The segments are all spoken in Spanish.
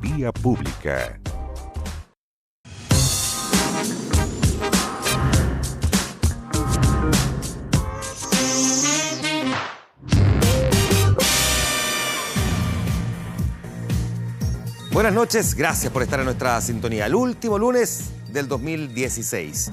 Vía Pública. Buenas noches, gracias por estar en nuestra sintonía. El último lunes del 2016.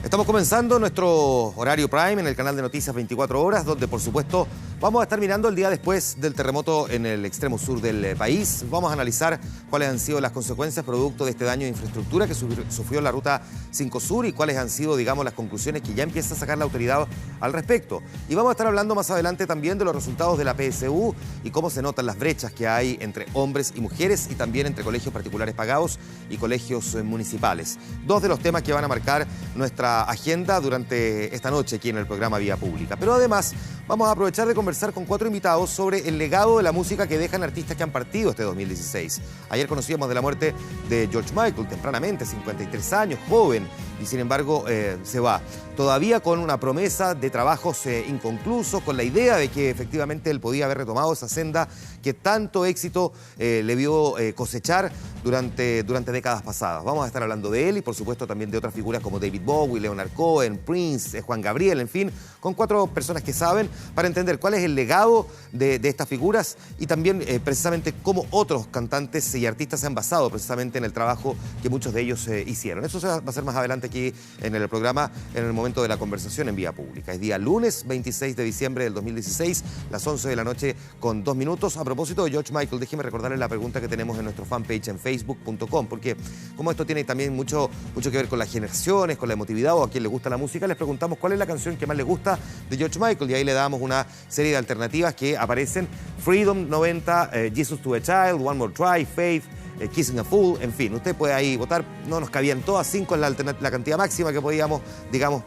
Estamos comenzando nuestro horario prime en el canal de Noticias 24 Horas, donde por supuesto vamos a estar mirando el día después del terremoto en el extremo sur del país. Vamos a analizar cuáles han sido las consecuencias producto de este daño de infraestructura que sufrió la Ruta 5 Sur y cuáles han sido, digamos, las conclusiones que ya empieza a sacar la autoridad al respecto. Y vamos a estar hablando más adelante también de los resultados de la PSU y cómo se notan las brechas que hay entre hombres y mujeres y también entre colegios particulares pagados y colegios municipales. Dos de los temas que van a marcar nuestra agenda durante esta noche aquí en el programa Vía Pública. Pero además vamos a aprovechar de conversar con 4 invitados sobre el legado de la música que dejan artistas que han partido este 2016. Ayer conocíamos de la muerte de George Michael tempranamente, 53 años, joven, y sin embargo se va. Todavía con una promesa de trabajos inconclusos, con la idea de que efectivamente él podía haber retomado esa senda que tanto éxito le vio cosechar durante décadas pasadas. Vamos a estar hablando de él y por supuesto también de otras figuras como David Bowie, Leonard Cohen, Prince, Juan Gabriel, en fin, con 4 personas que saben para entender cuál es el legado de estas figuras y también precisamente cómo otros cantantes y artistas se han basado precisamente en el trabajo que muchos de ellos hicieron. Eso va a ser más adelante aquí en el programa, en el momento de la conversación en Vía Pública. Es día lunes 26 de diciembre del 2016, las 11 de la noche con 2 minutos. A propósito de George Michael, déjeme recordarles la pregunta que tenemos en nuestro fanpage en facebook.com, porque como esto tiene también mucho que ver con las generaciones, con la emotividad o a quien le gusta la música, les preguntamos cuál es la canción que más les gusta de George Michael y ahí le damos una serie de alternativas que aparecen: Freedom 90, Jesus to a Child, One More Try, Faith, Kissing a Fool, en fin, usted puede ahí votar. No nos cabían todas 5 en la cantidad máxima que podíamos, digamos,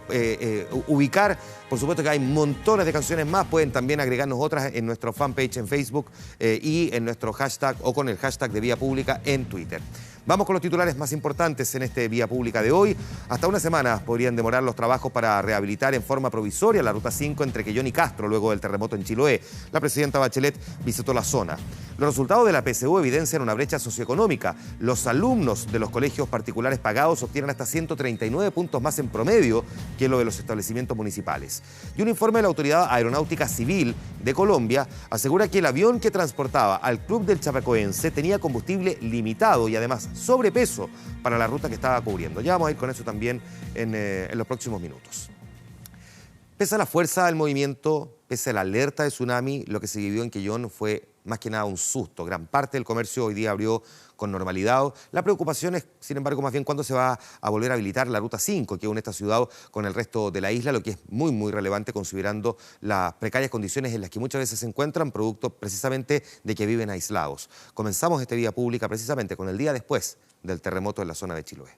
ubicar. Por supuesto que hay montones de canciones más, pueden también agregarnos otras en nuestro fanpage en Facebook y en nuestro hashtag o con el hashtag de Vía Pública en Twitter. Vamos con los titulares más importantes en este Vía Pública de hoy. Hasta una semana podrían demorar los trabajos para rehabilitar en forma provisoria la Ruta 5 entre Quellón y Castro luego del terremoto en Chiloé. La presidenta Bachelet visitó la zona. Los resultados de la PSU evidencian una brecha socioeconómica. Los alumnos de los colegios particulares pagados obtienen hasta 139 puntos más en promedio que lo de los establecimientos municipales. Y un informe de la Autoridad Aeronáutica Civil de Colombia asegura que el avión que transportaba al Club del Chapecoense tenía combustible limitado y además sobrepeso para la ruta que estaba cubriendo. Ya vamos a ir con eso también en los próximos minutos. Pese a la fuerza del movimiento, pese a la alerta de tsunami, lo que se vivió en Quellón fue más que nada un susto. Gran parte del comercio hoy día abrió con normalidad. La preocupación es, sin embargo, más bien cuándo se va a volver a habilitar la Ruta 5, que une esta ciudad con el resto de la isla, lo que es muy, muy relevante considerando las precarias condiciones en las que muchas veces se encuentran, producto precisamente de que viven aislados. Comenzamos este Vía Pública precisamente con el día después del terremoto en la zona de Chiloé.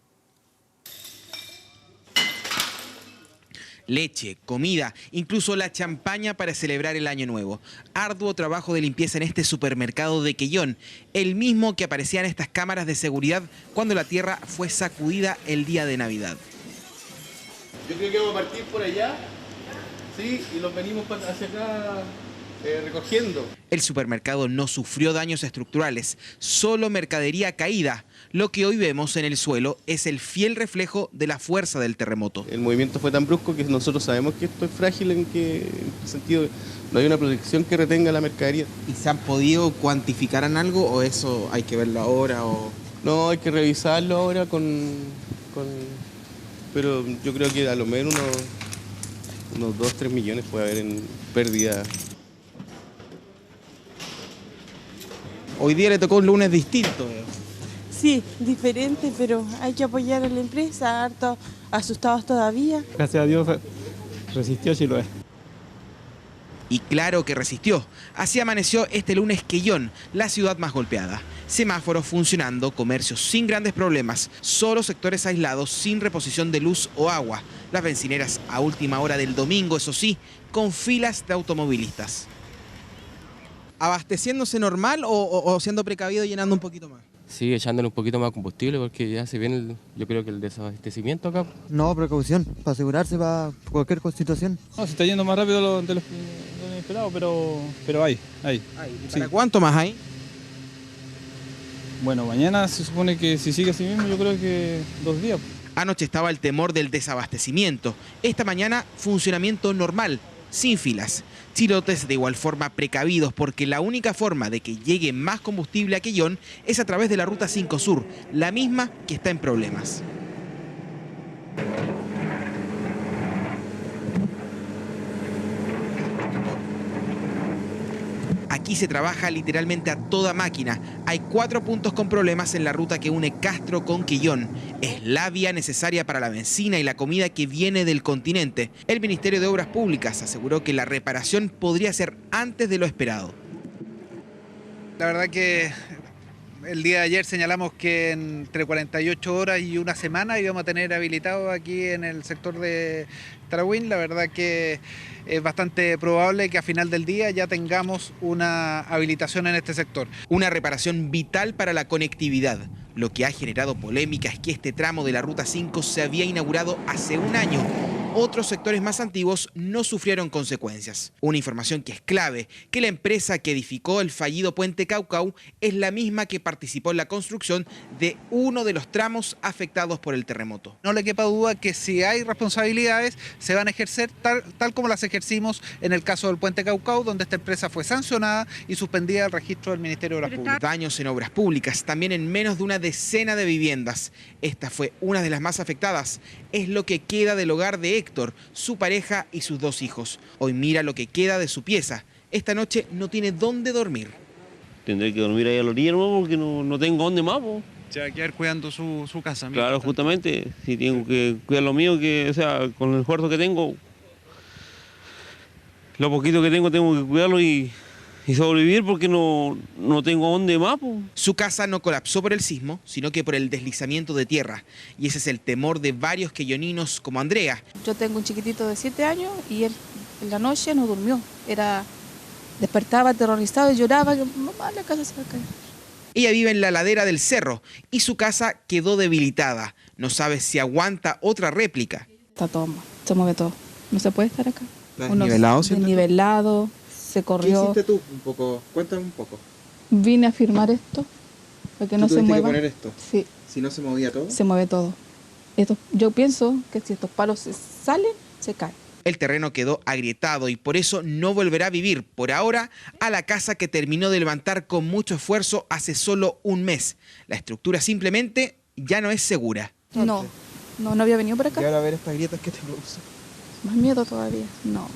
Leche, comida, incluso la champaña para celebrar el Año Nuevo. Arduo trabajo de limpieza en este supermercado de Quellón, el mismo que aparecía en estas cámaras de seguridad cuando la tierra fue sacudida el día de Navidad. Yo creo que vamos a partir por allá, sí, y los venimos hacia acá recogiendo. El supermercado no sufrió daños estructurales, solo mercadería caída. Lo que hoy vemos en el suelo es el fiel reflejo de la fuerza del terremoto. El movimiento fue tan brusco que nosotros sabemos que esto es frágil en qué sentido no hay una protección que retenga la mercadería. ¿Y se han podido cuantificar en algo o eso hay que verlo ahora? No, hay que revisarlo ahora pero yo creo que a lo menos unos 2-3 millones puede haber en pérdida. Hoy día le tocó un lunes distinto. Sí, diferente, pero hay que apoyar a la empresa, harto asustados todavía. Gracias a Dios resistió Chiloé. Y claro que resistió. Así amaneció este lunes Quellón, la ciudad más golpeada. Semáforos funcionando, comercios sin grandes problemas, solo sectores aislados sin reposición de luz o agua. Las bencineras a última hora del domingo, eso sí, con filas de automovilistas. ¿Abasteciéndose normal o siendo precavido llenando un poquito más? Sí, echándole un poquito más de combustible porque ya se viene, yo creo que el desabastecimiento acá. No, precaución, para asegurarse para cualquier situación. No, se está yendo más rápido de lo esperado, pero hay. ¿Para cuánto más hay? Bueno, mañana se supone que si sigue así mismo, yo creo que 2 días. Anoche estaba el temor del desabastecimiento. Esta mañana, funcionamiento normal, sin filas. Chilotes de igual forma precavidos porque la única forma de que llegue más combustible a Quellón es a través de la Ruta 5 Sur, la misma que está en problemas. Aquí se trabaja literalmente a toda máquina. Hay 4 puntos con problemas en la ruta que une Castro con Quellón. Es la vía necesaria para la benzina y la comida que viene del continente. El Ministerio de Obras Públicas aseguró que la reparación podría ser antes de lo esperado. La verdad que el día de ayer señalamos que entre 48 horas y una semana íbamos a tener habilitado aquí en el sector de Tarahuín. La verdad que es bastante probable que a final del día ya tengamos una habilitación en este sector. Una reparación vital para la conectividad. Lo que ha generado polémica es que este tramo de la Ruta 5 se había inaugurado hace un año. Otros sectores más antiguos no sufrieron consecuencias. Una información que es clave, que la empresa que edificó el fallido puente Caucau es la misma que participó en la construcción de uno de los tramos afectados por el terremoto. No le quepa duda que si hay responsabilidades se van a ejercer tal como las ejercimos en el caso del puente Caucau, donde esta empresa fue sancionada y suspendida del registro del Ministerio de Obras Públicas. Daños en obras públicas, también en menos de una decena de viviendas. Esta fue una de las más afectadas. Es lo que queda del hogar de Héctor, su pareja y sus 2 hijos. Hoy mira lo que queda de su pieza. Esta noche no tiene dónde dormir. Tendré que dormir ahí a la orilla, ¿no? Porque no tengo dónde más, po. Se va a quedar cuidando su casa. Claro, justamente, si tengo que cuidar lo mío, que, o sea, con el esfuerzo que tengo, lo poquito que tengo que cuidarlo y sobrevivir porque no tengo dónde más, po. Su casa no colapsó por el sismo, sino que por el deslizamiento de tierra. Y ese es el temor de varios quelloninos como Andrea. Yo tengo un chiquitito de 7 años y él en la noche no durmió. Despertaba aterrorizado y lloraba que mamá, la casa se va a caer. Ella vive en la ladera del cerro y su casa quedó debilitada. No sabe si aguanta otra réplica. Está todo mal, se mueve todo. No se puede estar acá. ¿Desnivelado? Desnivelado, se corrió. ¿Qué hiciste tú un poco? Cuéntame un poco. Vine a firmar esto, para que no se mueva. Que poner esto? Sí. Si no se movía todo. Se mueve todo. Yo pienso que si estos palos se salen, se caen. El terreno quedó agrietado y por eso no volverá a vivir, por ahora, a la casa que terminó de levantar con mucho esfuerzo hace solo un mes. La estructura simplemente ya no es segura. No había venido por acá. Y ahora ver estas grietas que te producen. Más miedo todavía, no.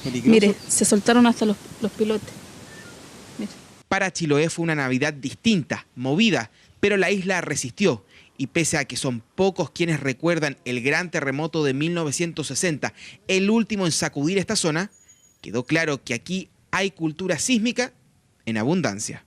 ¿Peligroso? Mire, se soltaron hasta los pilotes. Mire. Para Chiloé fue una Navidad distinta, movida, pero la isla resistió. Y pese a que son pocos quienes recuerdan el gran terremoto de 1960, el último en sacudir esta zona, quedó claro que aquí hay cultura sísmica en abundancia.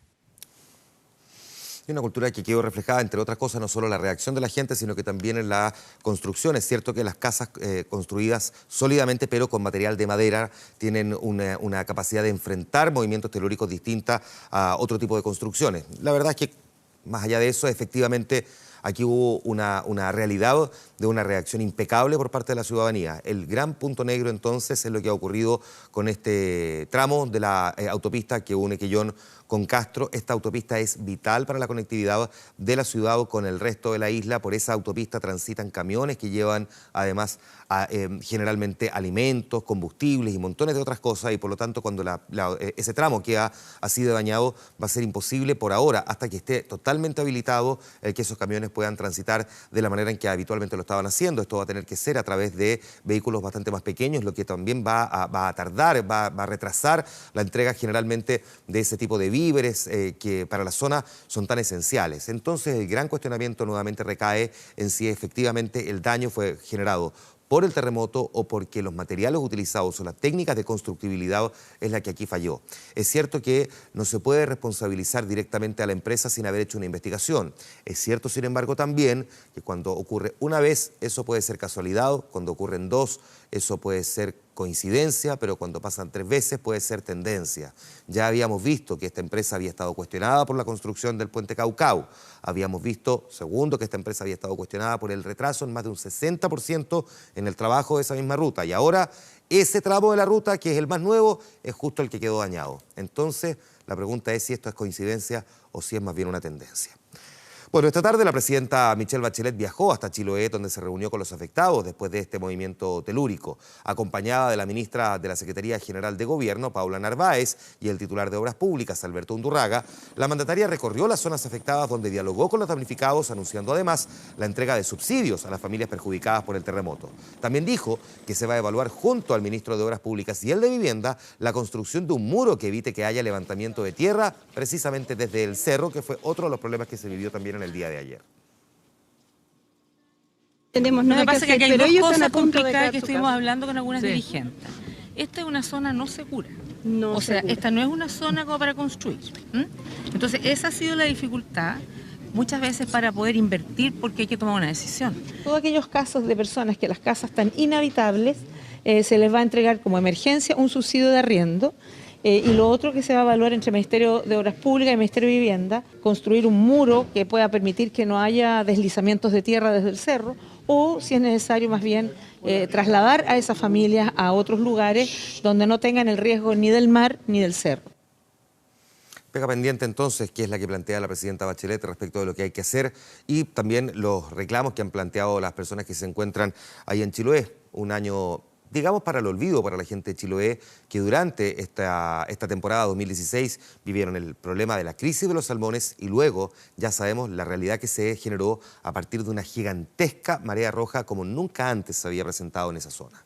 Y una cultura que quedó reflejada, entre otras cosas, no solo en la reacción de la gente, sino que también en la construcción. Es cierto que las casas construidas sólidamente, pero con material de madera, tienen una capacidad de enfrentar movimientos telúricos distintas a otro tipo de construcciones. La verdad es que, más allá de eso, efectivamente, aquí hubo una realidad de una reacción impecable por parte de la ciudadanía. El gran punto negro, entonces, es lo que ha ocurrido con este tramo de la autopista que une Quellón con Castro. Esta autopista es vital para la conectividad de la ciudad con el resto de la isla. Por esa autopista transitan camiones que llevan, además, generalmente alimentos, combustibles y montones de otras cosas. Y por lo tanto, cuando ese tramo queda así de dañado, va a ser imposible por ahora, hasta que esté totalmente habilitado, el que esos camiones puedan transitar de la manera en que habitualmente lo estaban haciendo. Esto va a tener que ser a través de vehículos bastante más pequeños, lo que también va a tardar, va a retrasar la entrega generalmente de ese tipo de víveres que para la zona son tan esenciales. Entonces el gran cuestionamiento nuevamente recae en si efectivamente el daño fue generado por el terremoto o porque los materiales utilizados o las técnicas de constructibilidad es la que aquí falló. Es cierto que no se puede responsabilizar directamente a la empresa sin haber hecho una investigación. Es cierto, sin embargo, también que cuando ocurre una vez, eso puede ser casualidad, cuando ocurren 2, eso puede ser coincidencia, pero cuando pasan 3 veces puede ser tendencia. Ya habíamos visto que esta empresa había estado cuestionada por la construcción del puente Caucau. Habíamos visto, segundo, que esta empresa había estado cuestionada por el retraso en más de un 60% en el trabajo de esa misma ruta. Y ahora ese tramo de la ruta, que es el más nuevo, es justo el que quedó dañado. Entonces, La pregunta es si esto es coincidencia o si es más bien una tendencia. Bueno, esta tarde la presidenta Michelle Bachelet viajó hasta Chiloé, donde se reunió con los afectados después de este movimiento telúrico, acompañada de la ministra de la Secretaría General de Gobierno, Paula Narváez, y el titular de Obras Públicas, Alberto Undurraga. La mandataria recorrió las zonas afectadas, donde dialogó con los damnificados, anunciando además la entrega de subsidios a las familias perjudicadas por el terremoto. También dijo que se va a evaluar junto al ministro de Obras Públicas y el de Vivienda la construcción de un muro que evite que haya levantamiento de tierra, precisamente desde el cerro, que fue otro de los problemas que se vivió también en el día de ayer. Tenemos nada que hacer, que hay pero dos ellos cosas están a punto de complicadas caer que su estuvimos casa. hablando con algunas Sí. dirigentes. Esta es una zona no segura. No o sea, segura. esta no es una zona como para construir. Entonces, esa ha sido la dificultad muchas veces para poder invertir, porque hay que tomar una decisión. Todos aquellos casos de personas que las casas están inhabitables, se les va a entregar como emergencia un subsidio de arriendo. Y lo otro que se va a evaluar entre el Ministerio de Obras Públicas y el Ministerio de Vivienda, construir un muro que pueda permitir que no haya deslizamientos de tierra desde el cerro, o si es necesario más bien trasladar a esas familias a otros lugares donde no tengan el riesgo ni del mar ni del cerro. Pega pendiente entonces, que es la que plantea la presidenta Bachelet respecto de lo que hay que hacer y también los reclamos que han planteado las personas que se encuentran ahí en Chiloé. Un año, digamos, para el olvido para la gente de Chiloé, que durante esta temporada 2016 vivieron el problema de la crisis de los salmones y luego ya sabemos la realidad que se generó a partir de una gigantesca marea roja como nunca antes se había presentado en esa zona.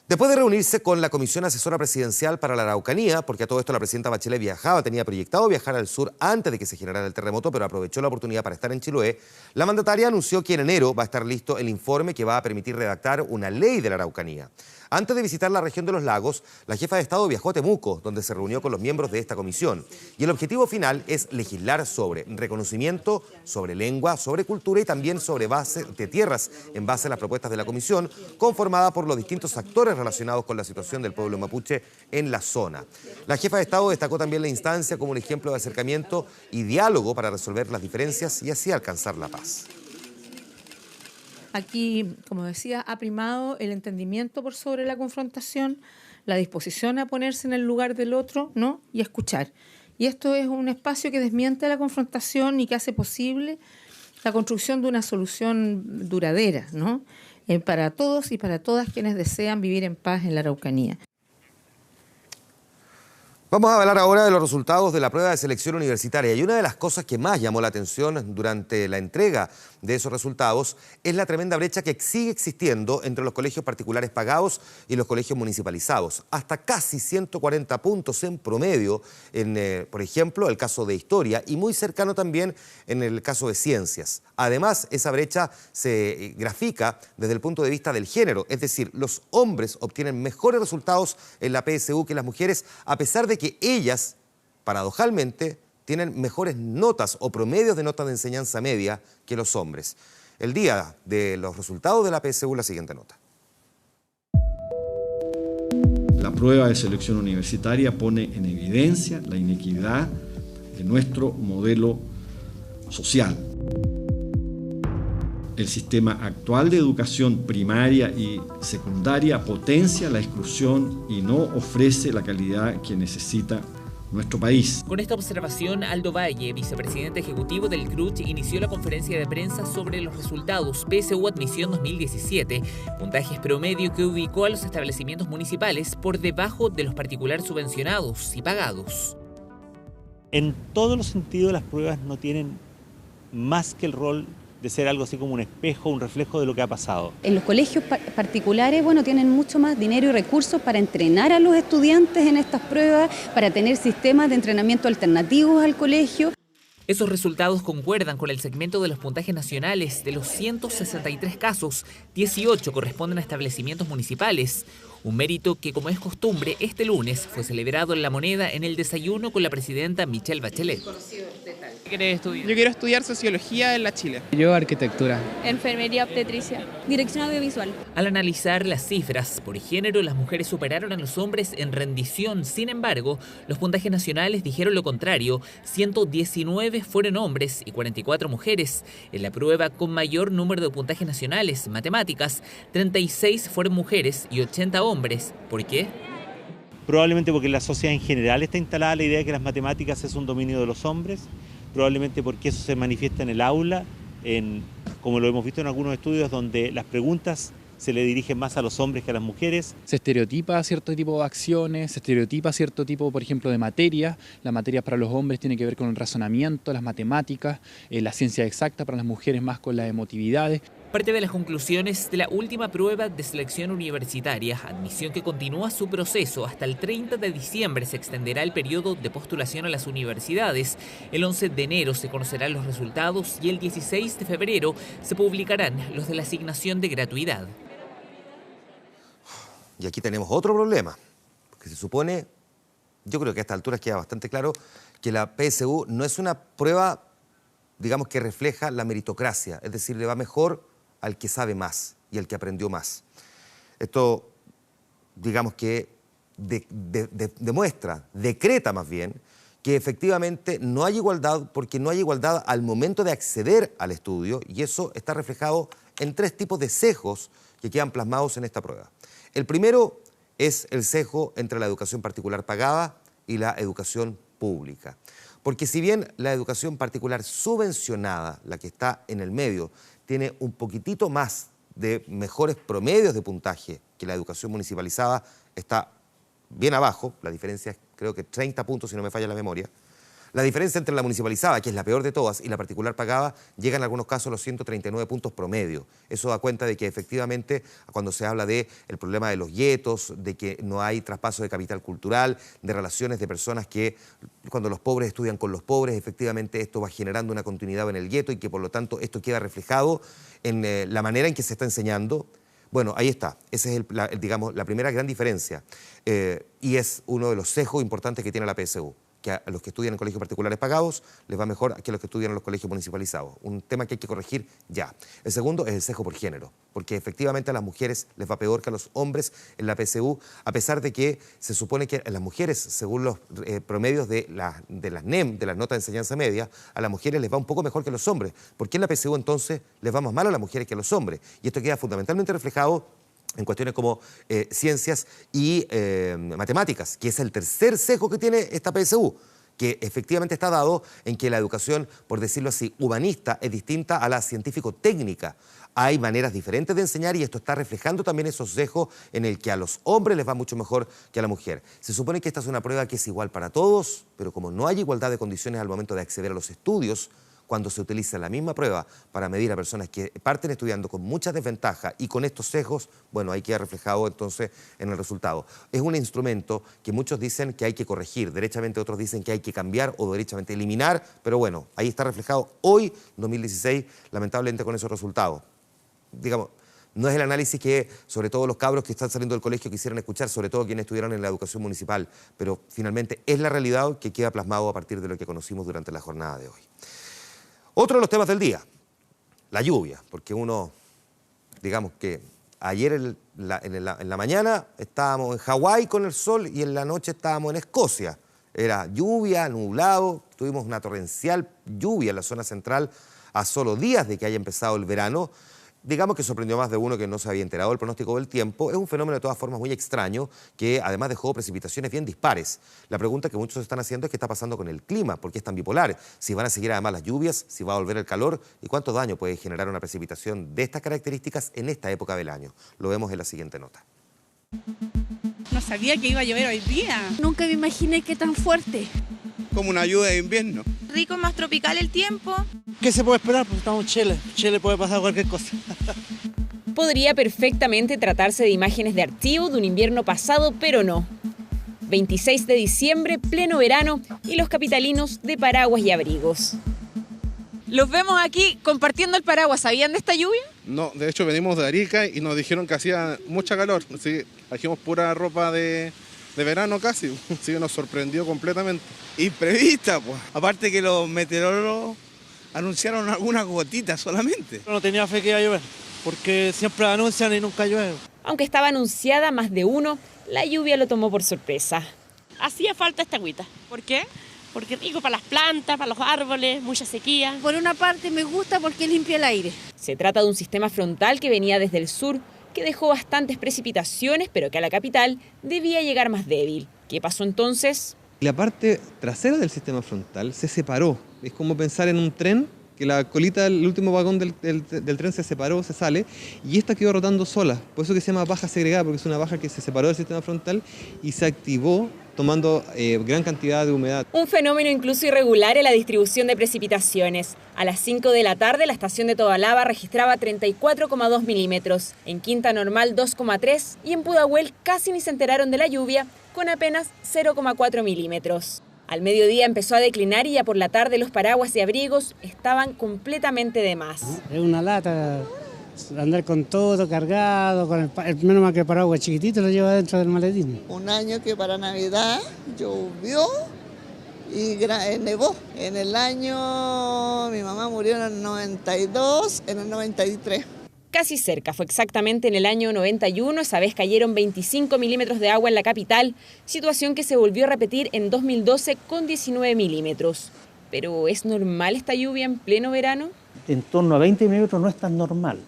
Después de reunirse con la Comisión Asesora Presidencial para la Araucanía, porque a todo esto la presidenta Bachelet tenía proyectado viajar al sur antes de que se generara el terremoto, pero aprovechó la oportunidad para estar en Chiloé, la mandataria anunció que en enero va a estar listo el informe que va a permitir redactar una ley de la Araucanía. Antes de visitar la región de los lagos, la jefa de Estado viajó a Temuco, donde se reunió con los miembros de esta comisión. Y el objetivo final es legislar sobre reconocimiento, sobre lengua, sobre cultura y también sobre base de tierras, en base a las propuestas de la comisión, conformada por los distintos actores relacionados con la situación del pueblo mapuche en la zona. La jefa de Estado destacó también la instancia como un ejemplo de acercamiento y diálogo para resolver las diferencias y así alcanzar la paz. Aquí, como decía, ha primado el entendimiento por sobre la confrontación, la disposición a ponerse en el lugar del otro, ¿no? Y a escuchar. Y esto es un espacio que desmiente la confrontación y que hace posible la construcción de una solución duradera, ¿no? Para todos y para todas quienes desean vivir en paz en la Araucanía. Vamos a hablar ahora de los resultados de la prueba de selección universitaria y una de las cosas que más llamó la atención durante la entrega de esos resultados es la tremenda brecha que sigue existiendo entre los colegios particulares pagados y los colegios municipalizados. Hasta casi 140 puntos en promedio en, por ejemplo, el caso de Historia y muy cercano también en el caso de Ciencias. Además, esa brecha se grafica desde el punto de vista del género, es decir, los hombres obtienen mejores resultados en la PSU que las mujeres, a pesar de que ellas, paradojalmente, tienen mejores notas o promedios de notas de enseñanza media que los hombres. El día de los resultados de la PSU, la siguiente nota. La prueba de selección universitaria pone en evidencia la inequidad de nuestro modelo social. El sistema actual de educación primaria y secundaria potencia la exclusión y no ofrece la calidad que necesita nuestro país. Con esta observación, Aldo Valle, vicepresidente ejecutivo del CRUCH, inició la conferencia de prensa sobre los resultados PSU Admisión 2017, puntajes promedio que ubicó a los establecimientos municipales por debajo de los particulares subvencionados y pagados. En todos los sentidos, las pruebas no tienen más que el rol de ser algo así como un espejo, un reflejo de lo que ha pasado. En los colegios particulares, tienen mucho más dinero y recursos para entrenar a los estudiantes en estas pruebas, para tener sistemas de entrenamiento alternativos al colegio. Esos resultados concuerdan con el segmento de los puntajes nacionales. De los 163 casos, 18 corresponden a establecimientos municipales. Un mérito que, como es costumbre, este lunes fue celebrado en La Moneda en el desayuno con la presidenta Michelle Bachelet. ¿Qué querés estudiar? Yo quiero estudiar Sociología en la Chile. Yo Arquitectura. Enfermería Obstetricia. Dirección Audiovisual. Al analizar las cifras por género, las mujeres superaron a los hombres en rendición. Sin embargo, los puntajes nacionales dijeron lo contrario. 119 fueron hombres y 44 mujeres. En la prueba con mayor número de puntajes nacionales, matemáticas, 36 fueron mujeres y 80 hombres. ¿Por qué? probablemente porque en la sociedad en general está instalada la idea de que las matemáticas es un dominio de los hombres, probablemente porque eso se manifiesta en el aula, como lo hemos visto en algunos estudios donde las preguntas se le dirigen más a los hombres que a las mujeres. Se estereotipa cierto tipo de acciones, se estereotipa cierto tipo, por ejemplo, de materia. La materia para los hombres tiene que ver con el razonamiento, las matemáticas, la ciencia exacta, para las mujeres más con las emotividades. Parte de las conclusiones de la última prueba de selección universitaria, admisión que continúa su proceso hasta el 30 de diciembre, se extenderá el periodo de postulación a las universidades. El 11 de enero se conocerán los resultados y el 16 de febrero se publicarán los de la asignación de gratuidad. Y aquí tenemos otro problema, porque se supone, yo creo que a esta altura queda bastante claro, que la PSU no es una prueba, digamos, que refleja la meritocracia, es decir, le va mejor al que sabe más y al que aprendió más. Esto, digamos que demuestra, decreta más bien, que efectivamente no hay igualdad porque no hay igualdad al momento de acceder al estudio, y eso está reflejado en 3 tipos de sesgos que quedan plasmados en esta prueba. El primero es el sesgo entre la educación particular pagada y la educación pública. Porque si bien la educación particular subvencionada, la que está en el medio, tiene un poquitito más de mejores promedios de puntaje que la educación municipalizada, está bien abajo, la diferencia es creo que 30 puntos si no me falla la memoria. La diferencia entre la municipalizada, que es la peor de todas, y la particular pagada, llega en algunos casos a los 139 puntos promedio. Eso da cuenta de que efectivamente, cuando se habla del problema de los guetos, de que no hay traspaso de capital cultural, de relaciones de personas que, cuando los pobres estudian con los pobres, efectivamente esto va generando una continuidad en el gueto y que por lo tanto esto queda reflejado en la manera en que se está enseñando. Bueno, ahí está. Esa es, digamos, la primera gran diferencia. Y es uno de los sesgos importantes que tiene la PSU, que a los que estudian en colegios particulares pagados les va mejor que a los que estudian en los colegios municipalizados. Un tema que hay que corregir ya. El segundo es el sesgo por género, porque efectivamente a las mujeres les va peor que a los hombres en la PSU, a pesar de que se supone que a las mujeres, según los promedios de las NEM, de las notas de enseñanza media, a las mujeres les va un poco mejor que a los hombres. ¿Por qué en la PSU entonces les va más mal a las mujeres que a los hombres? Y esto queda fundamentalmente reflejado en cuestiones como ciencias y matemáticas, que es el tercer sesgo que tiene esta PSU, que efectivamente está dado en que la educación, por decirlo así, humanista es distinta a la científico-técnica. Hay maneras diferentes de enseñar y esto está reflejando también esos sesgos en el que a los hombres les va mucho mejor que a la mujer. Se supone que esta es una prueba que es igual para todos, pero como no hay igualdad de condiciones al momento de acceder a los estudios, cuando se utiliza la misma prueba para medir a personas que parten estudiando con mucha desventaja y con estos sesgos, bueno, ahí queda reflejado entonces en el resultado. Es un instrumento que muchos dicen que hay que corregir, derechamente otros dicen que hay que cambiar o derechamente eliminar, pero bueno, ahí está reflejado hoy, 2016, lamentablemente con esos resultados. Digamos, no es el análisis que, sobre todo los cabros que están saliendo del colegio, quisieran escuchar, sobre todo quienes estuvieron en la educación municipal, pero finalmente es la realidad que queda plasmado a partir de lo que conocimos durante la jornada de hoy. Otro de los temas del día, la lluvia, porque uno, digamos que ayer en la mañana estábamos en Hawái con el sol y en la noche estábamos en Escocia. Era lluvia, nublado, tuvimos una torrencial lluvia en la zona central a solo días de que haya empezado el verano. Digamos que sorprendió a más de uno que no se había enterado del pronóstico del tiempo. Es un fenómeno de todas formas muy extraño que además dejó precipitaciones bien dispares. La pregunta que muchos están haciendo es qué está pasando con el clima, por qué es tan bipolar, si van a seguir además las lluvias, si va a volver el calor y cuánto daño puede generar una precipitación de estas características en esta época del año. Lo vemos en la siguiente nota. No sabía que iba a llover hoy día. Nunca me imaginé que tan fuerte. Como una lluvia de invierno. Rico, más tropical el tiempo. ¿Qué se puede esperar? Pues estamos en Chile. Chile puede pasar cualquier cosa. Podría perfectamente tratarse de imágenes de archivo de un invierno pasado, pero no. 26 de diciembre, pleno verano, y los capitalinos de paraguas y abrigos. Los vemos aquí compartiendo el paraguas. ¿Sabían de esta lluvia? No, de hecho venimos de Arica y nos dijeron que hacía mucha calor. Así trajimos pura ropa de verano casi, así que nos sorprendió completamente. Imprevista, pues. Aparte que los meteorólogos anunciaron algunas gotitas solamente. No tenía fe que iba a llover, porque siempre anuncian y nunca llueve. Aunque estaba anunciada más de uno, la lluvia lo tomó por sorpresa. Hacía falta esta agüita. ¿Por qué? Porque es rico para las plantas, para los árboles, mucha sequía. Por una parte me gusta porque limpia el aire. Se trata de un sistema frontal que venía desde el sur, que dejó bastantes precipitaciones, pero que a la capital debía llegar más débil. ¿Qué pasó entonces? La parte trasera del sistema frontal se separó. Es como pensar en un tren, que la colita del último vagón del tren se separó, se sale, y esta quedó rotando sola. Por eso que se llama baja segregada, porque es una baja que se separó del sistema frontal y se activó tomando gran cantidad de humedad. Un fenómeno incluso irregular en la distribución de precipitaciones. A las 5 de la tarde, la estación de Tobalaba registraba 34,2 milímetros, en Quinta Normal 2,3 y en Pudahuel casi ni se enteraron de la lluvia, con apenas 0,4 milímetros. Al mediodía empezó a declinar y ya por la tarde los paraguas y abrigos estaban completamente de más. Es una lata andar con todo cargado, con menos mal que el paraguas chiquitito lo lleva dentro del maletín. Un año que para Navidad llovió y nevó. En el año, mi mamá murió en el 92, en el 93. Casi cerca, fue exactamente en el año 91, esa vez cayeron 25 milímetros de agua en la capital, situación que se volvió a repetir en 2012 con 19 milímetros. ¿Pero es normal esta lluvia en pleno verano? En torno a 20 milímetros no es tan normal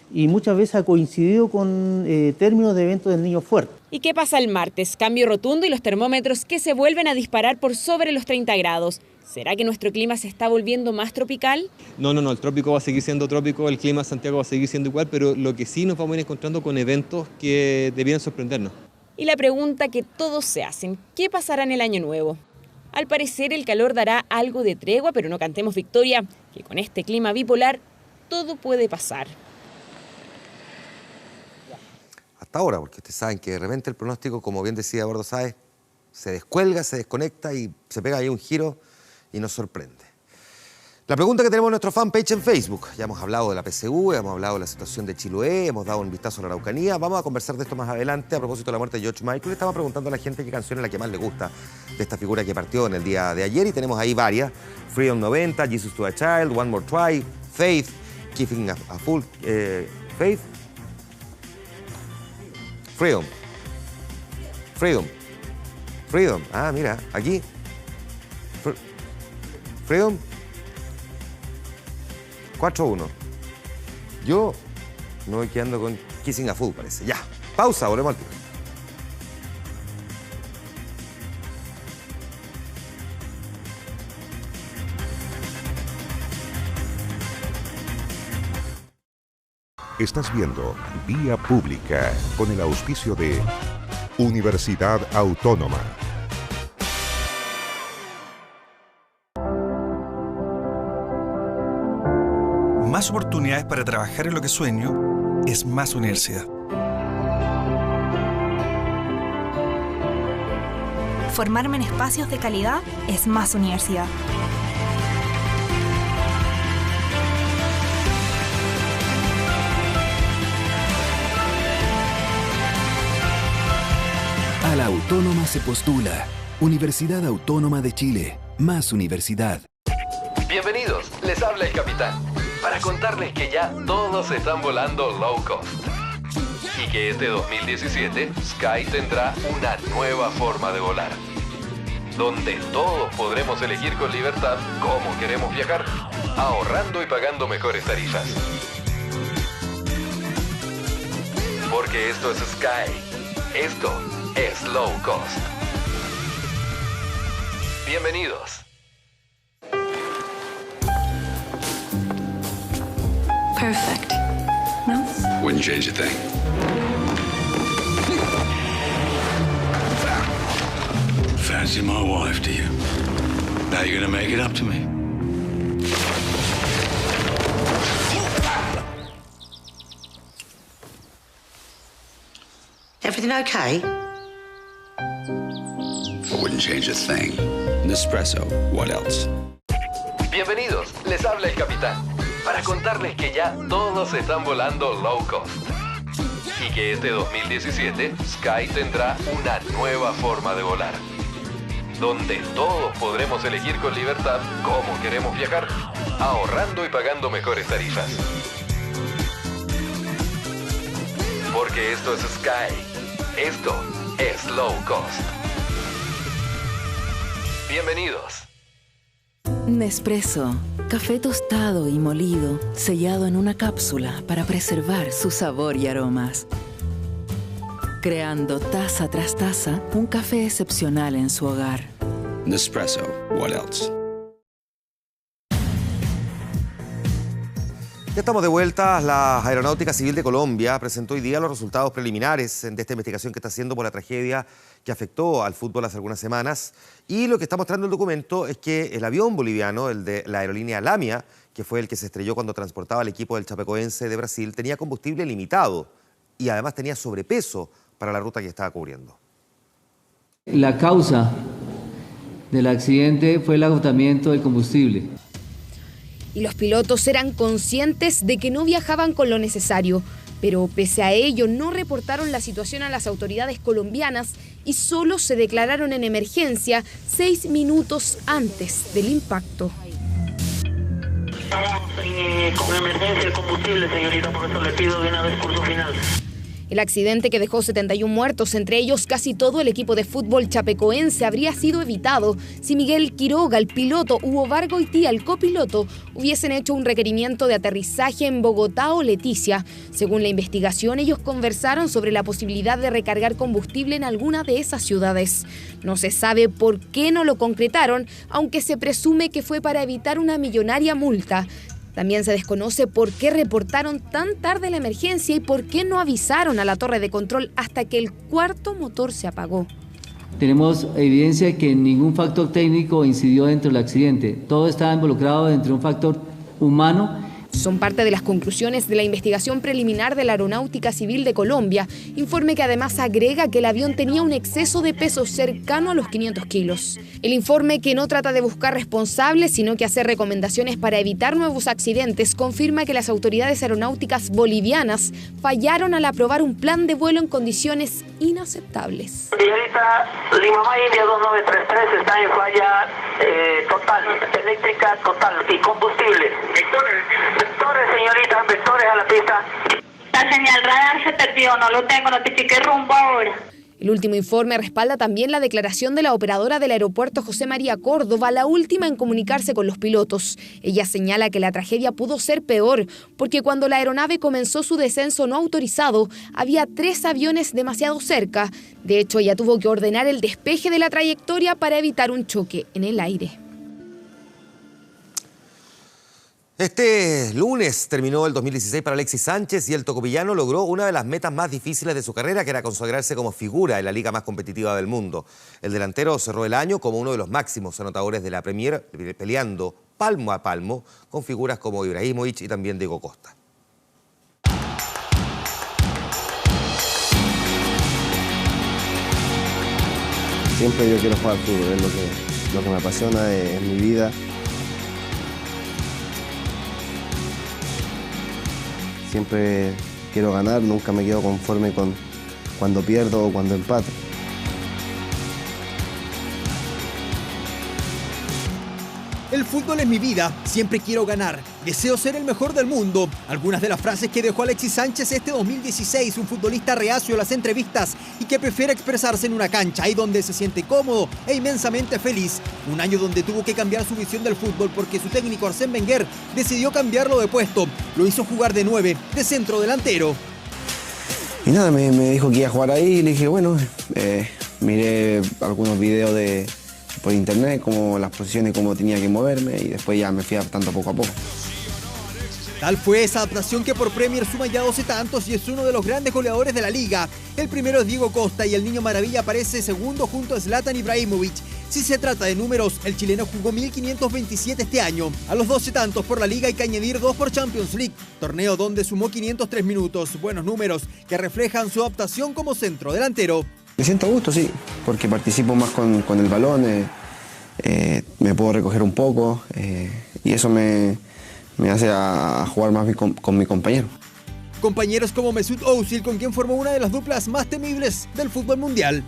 y muchas veces ha coincidido con términos de eventos del Niño fuerte. ¿Y qué pasa el martes? Cambio rotundo y los termómetros que se vuelven a disparar por sobre los 30 grados. ¿Será que nuestro clima se está volviendo más tropical? No, el trópico va a seguir siendo trópico, el clima de Santiago va a seguir siendo igual, pero lo que sí nos vamos a ir encontrando con eventos que debieran sorprendernos. Y la pregunta que todos se hacen, ¿qué pasará en el año nuevo? Al parecer el calor dará algo de tregua, pero no cantemos victoria, que con este clima bipolar todo puede pasar. Hasta ahora, porque ustedes saben que de repente el pronóstico, como bien decía Eduardo Sáez, se descuelga, se desconecta y se pega ahí un giro y nos sorprende. La pregunta que tenemos en nuestro fanpage en Facebook. Ya hemos hablado de la PSU, hemos hablado de la situación de Chiloé, hemos dado un vistazo a la Araucanía. Vamos a conversar de esto más adelante a propósito de la muerte de George Michael. Le estamos preguntando a la gente qué canción es la que más le gusta de esta figura que partió en el día de ayer y tenemos ahí varias. Freedom 90, Jesus to a Child, One More Try, Faith, Keeping a Full Faith. Freedom. Ah, mira, aquí. Freedom 4-1. Yo me voy quedando con Kissing a Fool, parece. Ya, pausa, volvemos al tiro. Estás viendo Vía Pública con el auspicio de Universidad Autónoma. Más oportunidades para trabajar en lo que sueño es más universidad. Formarme en espacios de calidad es más universidad. A la Autónoma se postula. Universidad Autónoma de Chile. Más universidad. Bienvenidos, les habla el capitán, para contarles que ya todos están volando low cost. Y que este 2017 Sky tendrá una nueva forma de volar. Donde todos podremos elegir con libertad cómo queremos viajar, ahorrando y pagando mejores tarifas. Porque esto es Sky. Esto es low cost. Bienvenidos. Perfect. No? Wouldn't change a thing. Fancy my wife, do you? Now you're gonna make it up to me. Everything okay? I wouldn't change a thing. Nespresso, what else? Bienvenidos, les habla el capitán, para contarles que ya todos están volando low cost. Y que este 2017 Sky tendrá una nueva forma de volar. Donde todos podremos elegir con libertad cómo queremos viajar, ahorrando y pagando mejores tarifas. Porque esto es Sky. Esto es low cost. Bienvenidos. Nespresso, café tostado y molido, sellado en una cápsula para preservar su sabor y aromas. creando taza tras taza un café excepcional en su hogar. Nespresso, what else? Ya estamos de vuelta. La Aeronáutica Civil de Colombia presentó hoy día los resultados preliminares de esta investigación que está haciendo por la tragedia que afectó al fútbol hace algunas semanas. Y lo que está mostrando el documento es que el avión boliviano, el de la aerolínea Lamia, que fue el que se estrelló cuando transportaba al equipo del Chapecoense de Brasil, tenía combustible limitado y además tenía sobrepeso para la ruta que estaba cubriendo. La causa del accidente fue el agotamiento del combustible. Y los pilotos eran conscientes de que no viajaban con lo necesario, pero pese a ello no reportaron la situación a las autoridades colombianas y solo se declararon en emergencia 6 minutos antes del impacto. Estamos con emergencia de combustible, señorita, por eso le pido de una vez curso final. El accidente, que dejó 71 muertos, entre ellos casi todo el equipo de fútbol chapecoense, habría sido evitado si Miguel Quiroga, el piloto, Hugo Bargoitía, el copiloto, hubiesen hecho un requerimiento de aterrizaje en Bogotá o Leticia. Según la investigación, ellos conversaron sobre la posibilidad de recargar combustible en alguna de esas ciudades. No se sabe por qué no lo concretaron, aunque se presume que fue para evitar una millonaria multa. También se desconoce por qué reportaron tan tarde la emergencia y por qué no avisaron a la torre de control hasta que el cuarto motor se apagó. Tenemos evidencia que ningún factor técnico incidió dentro del accidente. Todo estaba involucrado dentro de un factor humano. Son parte de las conclusiones de la investigación preliminar de la Aeronáutica Civil de Colombia, informe que además agrega que el avión tenía un exceso de peso cercano a los 500 kilos. El informe, que no trata de buscar responsables, sino que hace recomendaciones para evitar nuevos accidentes, confirma que las autoridades aeronáuticas bolivianas fallaron al aprobar un plan de vuelo en condiciones inaceptables. Señorita, Lima India 2933 está en falla total, eléctrica total y combustible. Vectores, señorita, vectores a la pista. La señal radar se perdió, no lo tengo, notifique rumbo ahora. El último informe respalda también la declaración de la operadora del aeropuerto José María Córdoba, la última en comunicarse con los pilotos. Ella señala que la tragedia pudo ser peor, porque cuando la aeronave comenzó su descenso no autorizado, había 3 aviones demasiado cerca. De hecho, ella tuvo que ordenar el despeje de la trayectoria para evitar un choque en el aire. Este lunes terminó el 2016 para Alexis Sánchez y el tocopillano logró una de las metas más difíciles de su carrera, que era consagrarse como figura en la liga más competitiva del mundo. El delantero cerró el año como uno de los máximos anotadores de la Premier, peleando palmo a palmo con figuras como Ibrahimovic y también Diego Costa. Siempre yo quiero jugar fútbol, es lo que me apasiona, es mi vida. Siempre quiero ganar, nunca me quedo conforme con cuando pierdo o cuando empato. El fútbol es mi vida, siempre quiero ganar, deseo ser el mejor del mundo. Algunas de las frases que dejó Alexis Sánchez este 2016, un futbolista reacio a las entrevistas y que prefiere expresarse en una cancha, ahí donde se siente cómodo e inmensamente feliz. Un año donde tuvo que cambiar su visión del fútbol porque su técnico Arsène Wenger decidió cambiarlo de puesto. Lo hizo jugar de 9, de centro delantero. Y nada, me dijo que iba a jugar ahí y le dije, bueno, miré algunos videos por internet, como las posiciones, cómo tenía que moverme, y después ya me fui adaptando poco a poco. Tal fue esa adaptación que por Premier suma ya 12 tantos y es uno de los grandes goleadores de la liga. El primero es Diego Costa y el Niño Maravilla aparece segundo junto a Zlatan Ibrahimovic. Si se trata de números, el chileno jugó 1.527 este año. A los 12 tantos por la liga hay que añadir 2 por Champions League, torneo donde sumó 503 minutos. Buenos números que reflejan su adaptación como centro delantero. Me siento a gusto, sí, porque participo más con el balón, me puedo recoger un poco y eso me hace a jugar más con mi compañero. Compañeros como Mesut Özil, con quien formó una de las duplas más temibles del fútbol mundial.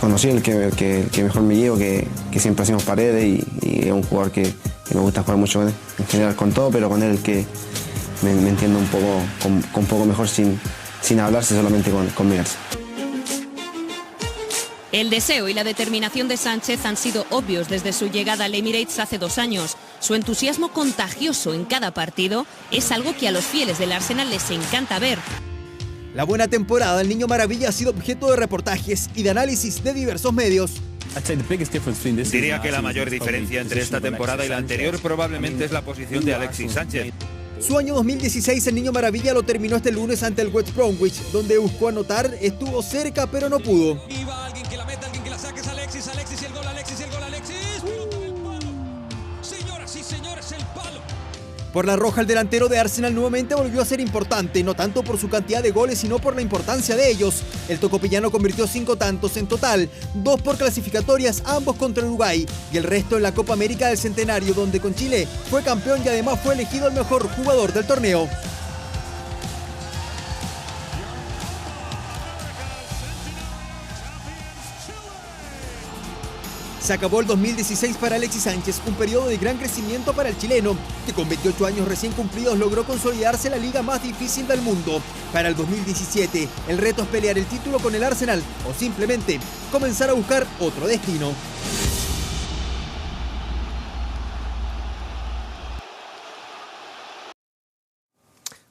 Conocí el que mejor me llevo, que siempre hacemos paredes y es un jugador que me gusta jugar mucho con él, en general con todo, pero con él el que me entiendo un poco mejor sin hablarse, solamente con mirarse. El deseo y la determinación de Sánchez han sido obvios desde su llegada al Emirates hace 2 años. Su entusiasmo contagioso en cada partido es algo que a los fieles del Arsenal les encanta ver. La buena temporada del Niño Maravilla ha sido objeto de reportajes y de análisis de diversos medios. Diría que la mayor diferencia entre esta temporada y la anterior probablemente es la posición de Alexis Sánchez. Su año 2016, el Niño Maravilla lo terminó este lunes ante el West Bromwich, donde buscó anotar, estuvo cerca pero no pudo. Alguien que la meta, alguien que la saque, es Alexis, Alexis y el gol, Alexis y el gol, Alexis. Pelota del palo. Señoras y señores, el palo. Por la roja, el delantero de Arsenal nuevamente volvió a ser importante, no tanto por su cantidad de goles, sino por la importancia de ellos. El tocopillano convirtió 5 tantos en total, 2 por clasificatorias, ambos contra Uruguay, y el resto en la Copa América del Centenario, donde con Chile fue campeón y además fue elegido el mejor jugador del torneo. Se acabó el 2016 para Alexis Sánchez, un periodo de gran crecimiento para el chileno, que con 28 años recién cumplidos logró consolidarse en la liga más difícil del mundo. Para el 2017, el reto es pelear el título con el Arsenal o simplemente comenzar a buscar otro destino.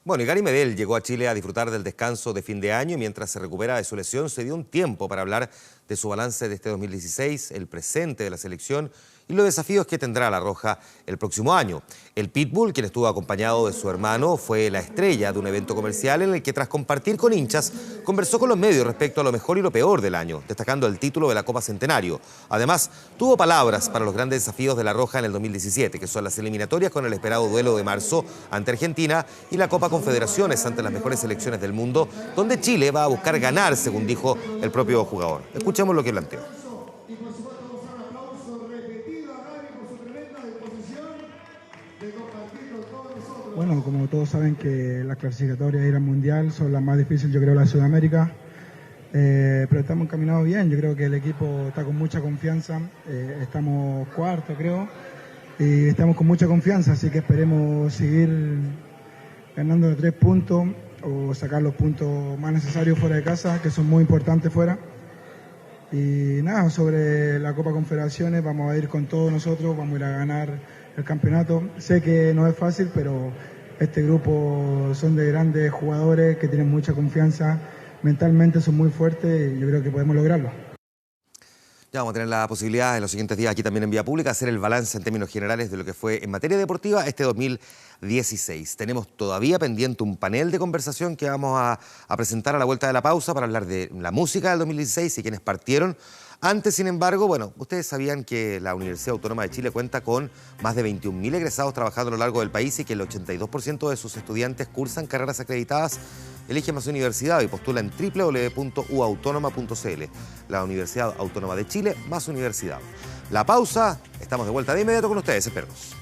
Bueno, y Gary Medel llegó a Chile a disfrutar del descanso de fin de año y mientras se recupera de su lesión se dio un tiempo para hablar de su balance de este 2016, el presente de la selección y los desafíos que tendrá la Roja el próximo año. El Pitbull, quien estuvo acompañado de su hermano, fue la estrella de un evento comercial en el que tras compartir con hinchas, conversó con los medios respecto a lo mejor y lo peor del año, destacando el título de la Copa Centenario. Además, tuvo palabras para los grandes desafíos de la Roja en el 2017, que son las eliminatorias con el esperado duelo de marzo ante Argentina y la Copa Confederaciones ante las mejores selecciones del mundo, donde Chile va a buscar ganar, según dijo el propio jugador. Escuchemos lo que planteó. Bueno, como todos saben que las clasificatorias a ir al Mundial son las más difíciles, yo creo, de la Sudamérica, pero estamos encaminados bien, yo creo que el equipo está con mucha confianza, estamos cuarto creo, y estamos con mucha confianza, así que esperemos seguir ganando de 3 puntos o sacar los puntos más necesarios fuera de casa, que son muy importantes fuera. Y nada, sobre la Copa Confederaciones vamos a ir con todos nosotros, vamos a ir a ganar el campeonato. Sé que no es fácil, pero este grupo son de grandes jugadores que tienen mucha confianza, mentalmente son muy fuertes y yo creo que podemos lograrlo. Ya vamos a tener la posibilidad en los siguientes días aquí también en Vía Pública hacer el balance en términos generales de lo que fue en materia deportiva este 2016. Tenemos todavía pendiente un panel de conversación que vamos a presentar a la vuelta de la pausa para hablar de la música del 2016 y quienes partieron. Antes, sin embargo, bueno, ustedes sabían que la Universidad Autónoma de Chile cuenta con más de 21.000 egresados trabajando a lo largo del país y que el 82% de sus estudiantes cursan carreras acreditadas. Elige más universidad y postula en www.uautonoma.cl. La Universidad Autónoma de Chile, más universidad. La pausa, estamos de vuelta de inmediato con ustedes, espérenos.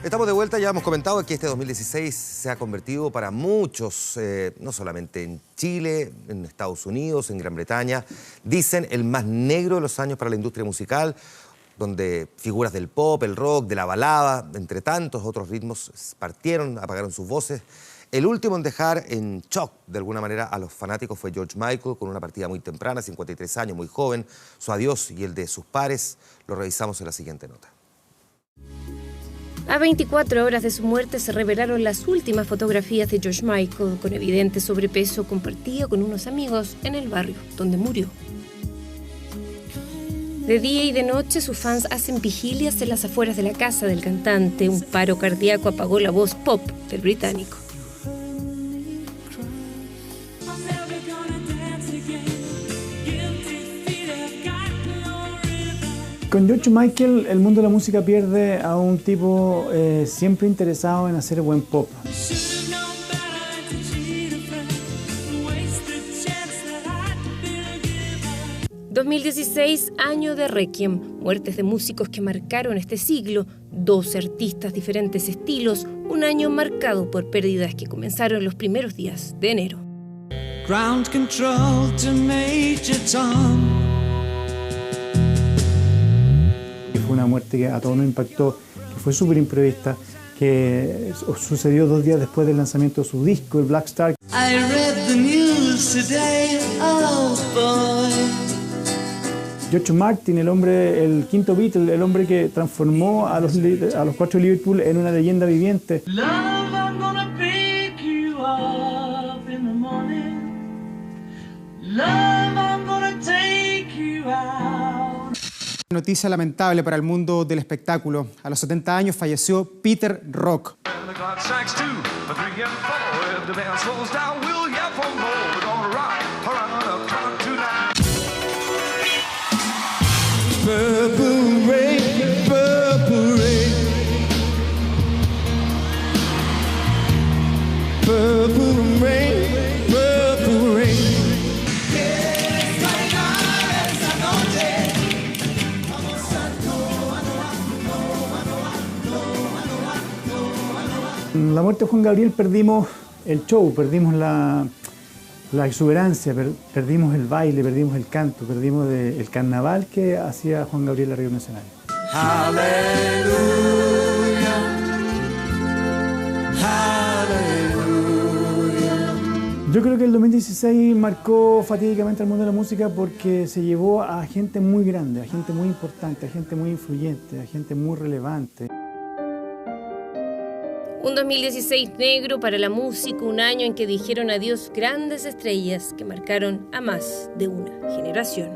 Estamos de vuelta, ya hemos comentado que este 2016 se ha convertido para muchos, no solamente en Chile, en Estados Unidos, en Gran Bretaña, dicen el más negro de los años para la industria musical, donde figuras del pop, el rock, de la balada, entre tantos otros ritmos partieron, apagaron sus voces. El último en dejar en shock, de alguna manera, a los fanáticos fue George Michael, con una partida muy temprana, 53 años, muy joven. Su adiós y el de sus pares lo revisamos en la siguiente nota. A 24 horas de su muerte se revelaron las últimas fotografías de George Michael, con evidente sobrepeso compartido con unos amigos en el barrio donde murió. De día y de noche sus fans hacen vigilias en las afueras de la casa del cantante. Un paro cardíaco apagó la voz pop del británico. Con George Michael, el mundo de la música pierde a un tipo siempre interesado en hacer buen pop. 2016, año de Requiem, muertes de músicos que marcaron este siglo, 12 artistas, diferentes estilos, un año marcado por pérdidas que comenzaron los primeros días de enero. Ground control to Major Tom. Fue una muerte que a todos nos impactó, que fue súper imprevista, que sucedió 2 días después del lanzamiento de su disco, el Black Star. I read the news today, oh boy. George Martin, el quinto Beatle, el hombre que transformó a los 4 de Liverpool en una leyenda viviente. Love, I'm gonna pick you up in the Noticia lamentable para el mundo del espectáculo. A los 70 años falleció Peter Rock. Purple rain, purple rain, purple rain, purple rain. ¿Quieres bailar esta noche? Vamos a la muerte de Juan Gabriel perdimos el show, perdimos la exuberancia, perdimos el baile, perdimos el canto, perdimos el carnaval que hacía Juan Gabriel arriba en el escenario. Aleluya, aleluya. Yo creo que el 2016 marcó fatídicamente al mundo de la música porque se llevó a gente muy grande, a gente muy importante, a gente muy influyente, a gente muy relevante. Un 2016 negro para la música, un año en que dijeron adiós grandes estrellas que marcaron a más de una generación.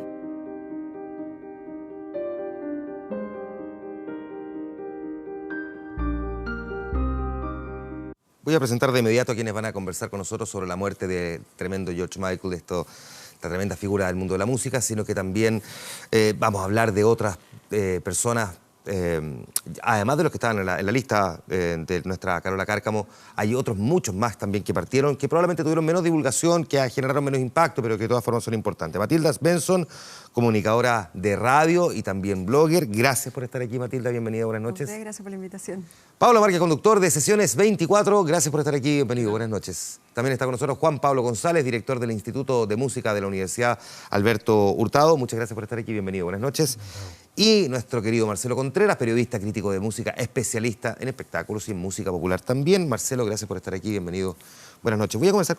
Voy a presentar de inmediato a quienes van a conversar con nosotros sobre la muerte de tremendo George Michael, de esta tremenda figura del mundo de la música, sino que también vamos a hablar de otras personas. Además de los que estaban en la lista de nuestra Carola Cárcamo, hay otros muchos más también que partieron, que probablemente tuvieron menos divulgación, que generaron menos impacto, pero que de todas formas son importantes. Matilda Svensson, comunicadora de radio y también blogger. Gracias por estar aquí, Matilda. Bienvenida, buenas noches. Gracias por la invitación. Pablo Márquez, conductor de Sesiones 24. Gracias por estar aquí. Bienvenido, buenas noches. También está con nosotros Juan Pablo González, director del Instituto de Música de la Universidad Alberto Hurtado. Muchas gracias por estar aquí. Bienvenido, buenas noches. Y nuestro querido Marcelo Contreras, periodista, crítico de música, especialista en espectáculos y en música popular también. Marcelo, gracias por estar aquí, bienvenido. Buenas noches. Voy a comenzar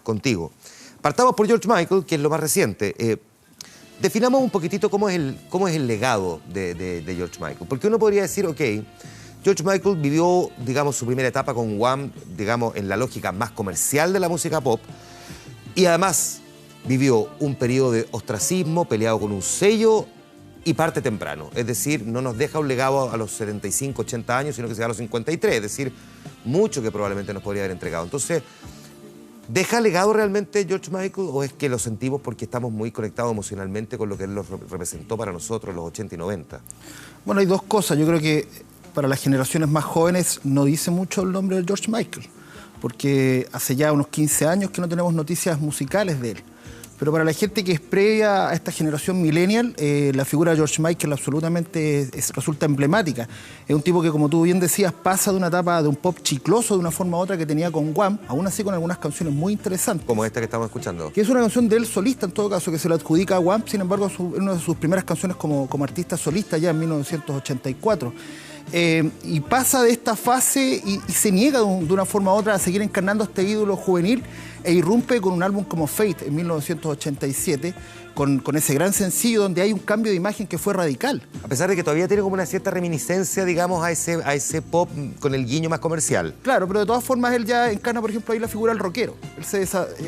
contigo. Partamos por George Michael, que es lo más reciente. Definamos un poquitito cómo es el legado de George Michael. Porque uno podría decir, ok, George Michael vivió, digamos, su primera etapa con Wham, digamos, en la lógica más comercial de la música pop. Y además vivió un periodo de ostracismo, peleado con un sello, y parte temprano, es decir, no nos deja un legado a los 75, 80 años, sino que se da a los 53, es decir, mucho que probablemente nos podría haber entregado. Entonces, ¿deja legado realmente George Michael o es que lo sentimos porque estamos muy conectados emocionalmente con lo que él representó para nosotros en los 80 y 90? Bueno, hay dos cosas. Yo creo que para las generaciones más jóvenes no dice mucho el nombre de George Michael, porque hace ya unos 15 años que no tenemos noticias musicales de él. Pero para la gente que es previa a esta generación millennial, la figura de George Michael absolutamente resulta emblemática. Es un tipo que, como tú bien decías, pasa de una etapa de un pop chicloso de una forma u otra que tenía con Wham, aún así con algunas canciones muy interesantes. Como esta que estamos escuchando. Que es una canción de él solista, en todo caso, que se la adjudica a Wham, sin embargo, es una de sus primeras canciones como artista solista ya en 1984. Y pasa de esta fase y se niega de una forma u otra a seguir encarnando este ídolo juvenil e irrumpe con un álbum como Fate en 1987 con ese gran sencillo donde hay un cambio de imagen que fue radical. A pesar de que todavía tiene como una cierta reminiscencia, digamos, a ese pop con el guiño más comercial. Claro, pero de todas formas él ya encarna, por ejemplo, ahí la figura del rockero. Él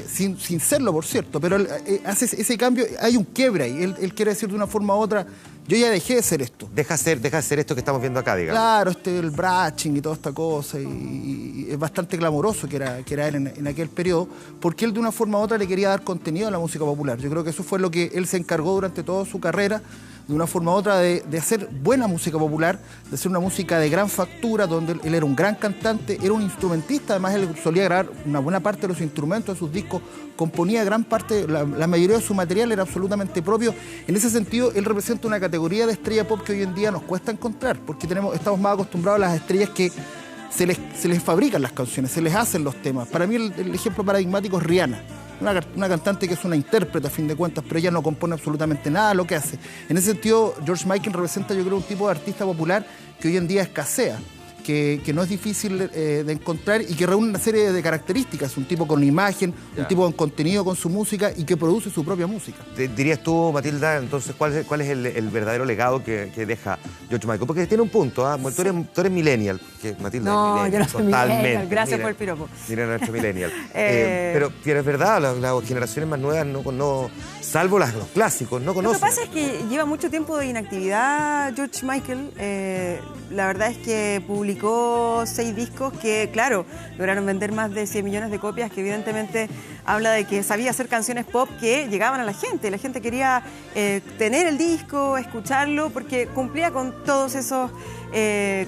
sin serlo, por cierto, pero él hace ese cambio, hay un quiebre ahí. Él quiere decir de una forma u otra, yo ya dejé de ser esto. Deja de ser esto que estamos viendo acá, digamos. Claro, el bratching y toda esta cosa, y es bastante glamoroso que era él en aquel periodo, porque él de una forma u otra le quería dar contenido a la música popular. Yo creo que eso fue lo que él se encargó durante toda su carrera, de una forma u otra de hacer buena música popular, de hacer una música de gran factura, donde él era un gran cantante, era un instrumentista, además él solía grabar una buena parte de los instrumentos de sus discos, componía gran parte, la mayoría de su material era absolutamente propio. En ese sentido, él representa una categoría de estrella pop que hoy en día nos cuesta encontrar, porque estamos más acostumbrados a las estrellas que se les fabrican las canciones, se les hacen los temas. Para mí el ejemplo paradigmático es Rihanna. Una cantante que es una intérprete a fin de cuentas, pero ella no compone absolutamente nada de lo que hace. En ese sentido, George Michael representa, yo creo, un tipo de artista popular que hoy en día escasea, que no es difícil de encontrar y que reúne una serie de características. Un tipo con imagen, un tipo con contenido con su música y que produce su propia música. Dirías tú, Matilda, entonces, ¿cuál es el verdadero legado que deja George Michael? Porque tiene un punto, ¿ah? Tú eres millennial, que Matilda no, es millennial. Yo no soy millennial, gracias por el piropo. Mira nuestro millennial. Pero es verdad, las generaciones más nuevas, no salvo los clásicos, no conocen. Lo que pasa es que lleva mucho tiempo de inactividad George Michael. La verdad es que publicó 6 discos que, claro, lograron vender más de 100 millones de copias, que evidentemente habla de que sabía hacer canciones pop que llegaban a la gente. La gente quería tener el disco, escucharlo, porque cumplía con todos esos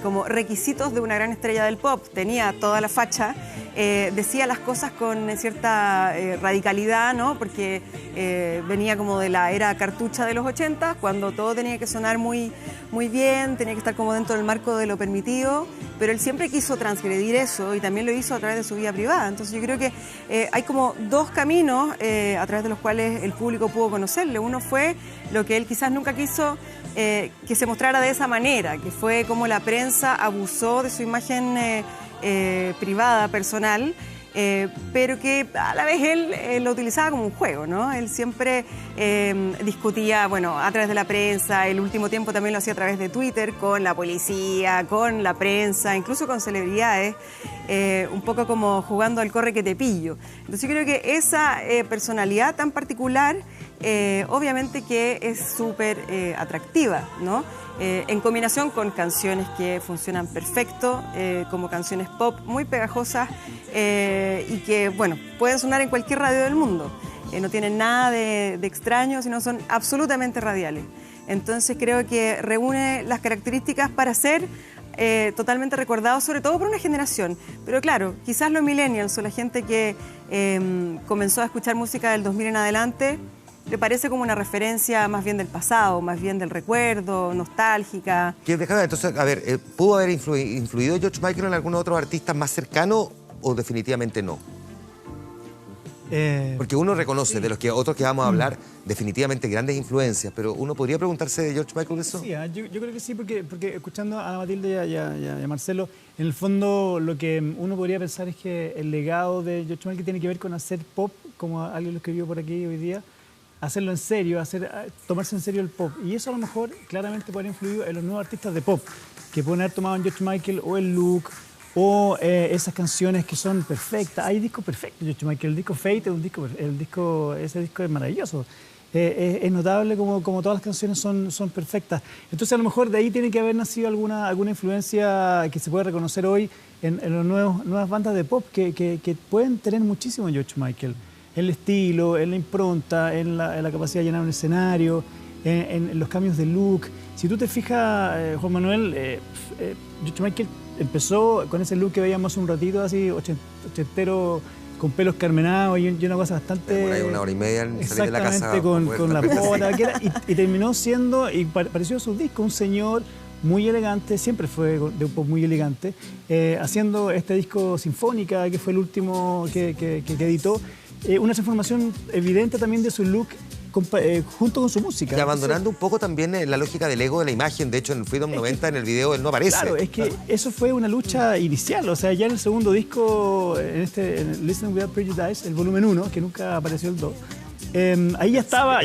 como requisitos de una gran estrella del pop. Tenía toda la facha, decía las cosas con cierta radicalidad, ¿no? Porque venía como de la era cartucha de los 80, cuando todo tenía que sonar muy, muy bien, tenía que estar como dentro del marco de lo permitido, pero él siempre quiso transgredir eso y también lo hizo a través de su vida privada. Entonces yo creo que hay como 2 caminos a través de los cuales el público pudo conocerle. Uno fue lo que él quizás nunca quiso que se mostrara de esa manera, que fue como la prensa abusó de su imagen privada, personal, pero que a la vez él lo utilizaba como un juego, ¿no? Él siempre discutía, bueno, a través de la prensa, el último tiempo también lo hacía a través de Twitter, con la policía, con la prensa, incluso con celebridades, un poco como jugando al corre que te pillo. Entonces yo creo que esa personalidad tan particular, obviamente que es súper atractiva, ¿no? En combinación con canciones que funcionan perfecto, como canciones pop muy pegajosas y que, bueno, pueden sonar en cualquier radio del mundo. No tienen nada de extraño, sino son absolutamente radiales. Entonces creo que reúne las características para ser totalmente recordado, sobre todo por una generación. Pero claro, quizás los millennials o la gente que comenzó a escuchar música del 2000 en adelante, le parece como una referencia más bien del pasado, más bien del recuerdo, nostálgica. Entonces, a ver, ¿pudo haber influido George Michael en algunos otros artistas más cercanos o definitivamente no? Porque uno reconoce, de los otros que vamos a hablar, definitivamente grandes influencias, pero uno podría preguntarse de George Michael eso. Sí, yo creo que sí, porque escuchando a Matilde y a Marcelo, en el fondo lo que uno podría pensar es que el legado de George Michael tiene que ver con hacer pop, como alguien lo escribió por aquí hoy día, hacerlo en serio, tomarse en serio el pop. Y eso a lo mejor claramente puede influir en los nuevos artistas de pop, que pueden haber tomado en George Michael o el look, o esas canciones que son perfectas. Hay discos perfectos, George Michael. El disco Fate es ese disco es maravilloso. Es notable como todas las canciones son perfectas. Entonces a lo mejor de ahí tiene que haber nacido alguna influencia que se puede reconocer hoy en las nuevas bandas de pop que pueden tener muchísimo George Michael. En el estilo, en la impronta, en la capacidad de llenar un escenario, en los cambios de look. Si tú te fijas, Juan Manuel, George Michael empezó con ese look que veíamos un ratito, así ochentero, con pelos carmenados y una cosa bastante... Por ahí 1 hora y media en salir de la casa. Exactamente, con la bota, y terminó siendo, y pareció a sus discos, un señor muy elegante, siempre fue de un pop muy elegante, haciendo este disco Sinfónica, que fue el último que editó. Una transformación evidente también de su look junto con su música. Y abandonando un poco también la lógica del ego de la imagen. De hecho, en Freedom 90, en el video, él no aparece. Claro, es que eso fue una lucha inicial. O sea, ya en el segundo disco, en Listen Without Prejudice, el volumen 1, que nunca apareció el 2, ahí ya estaba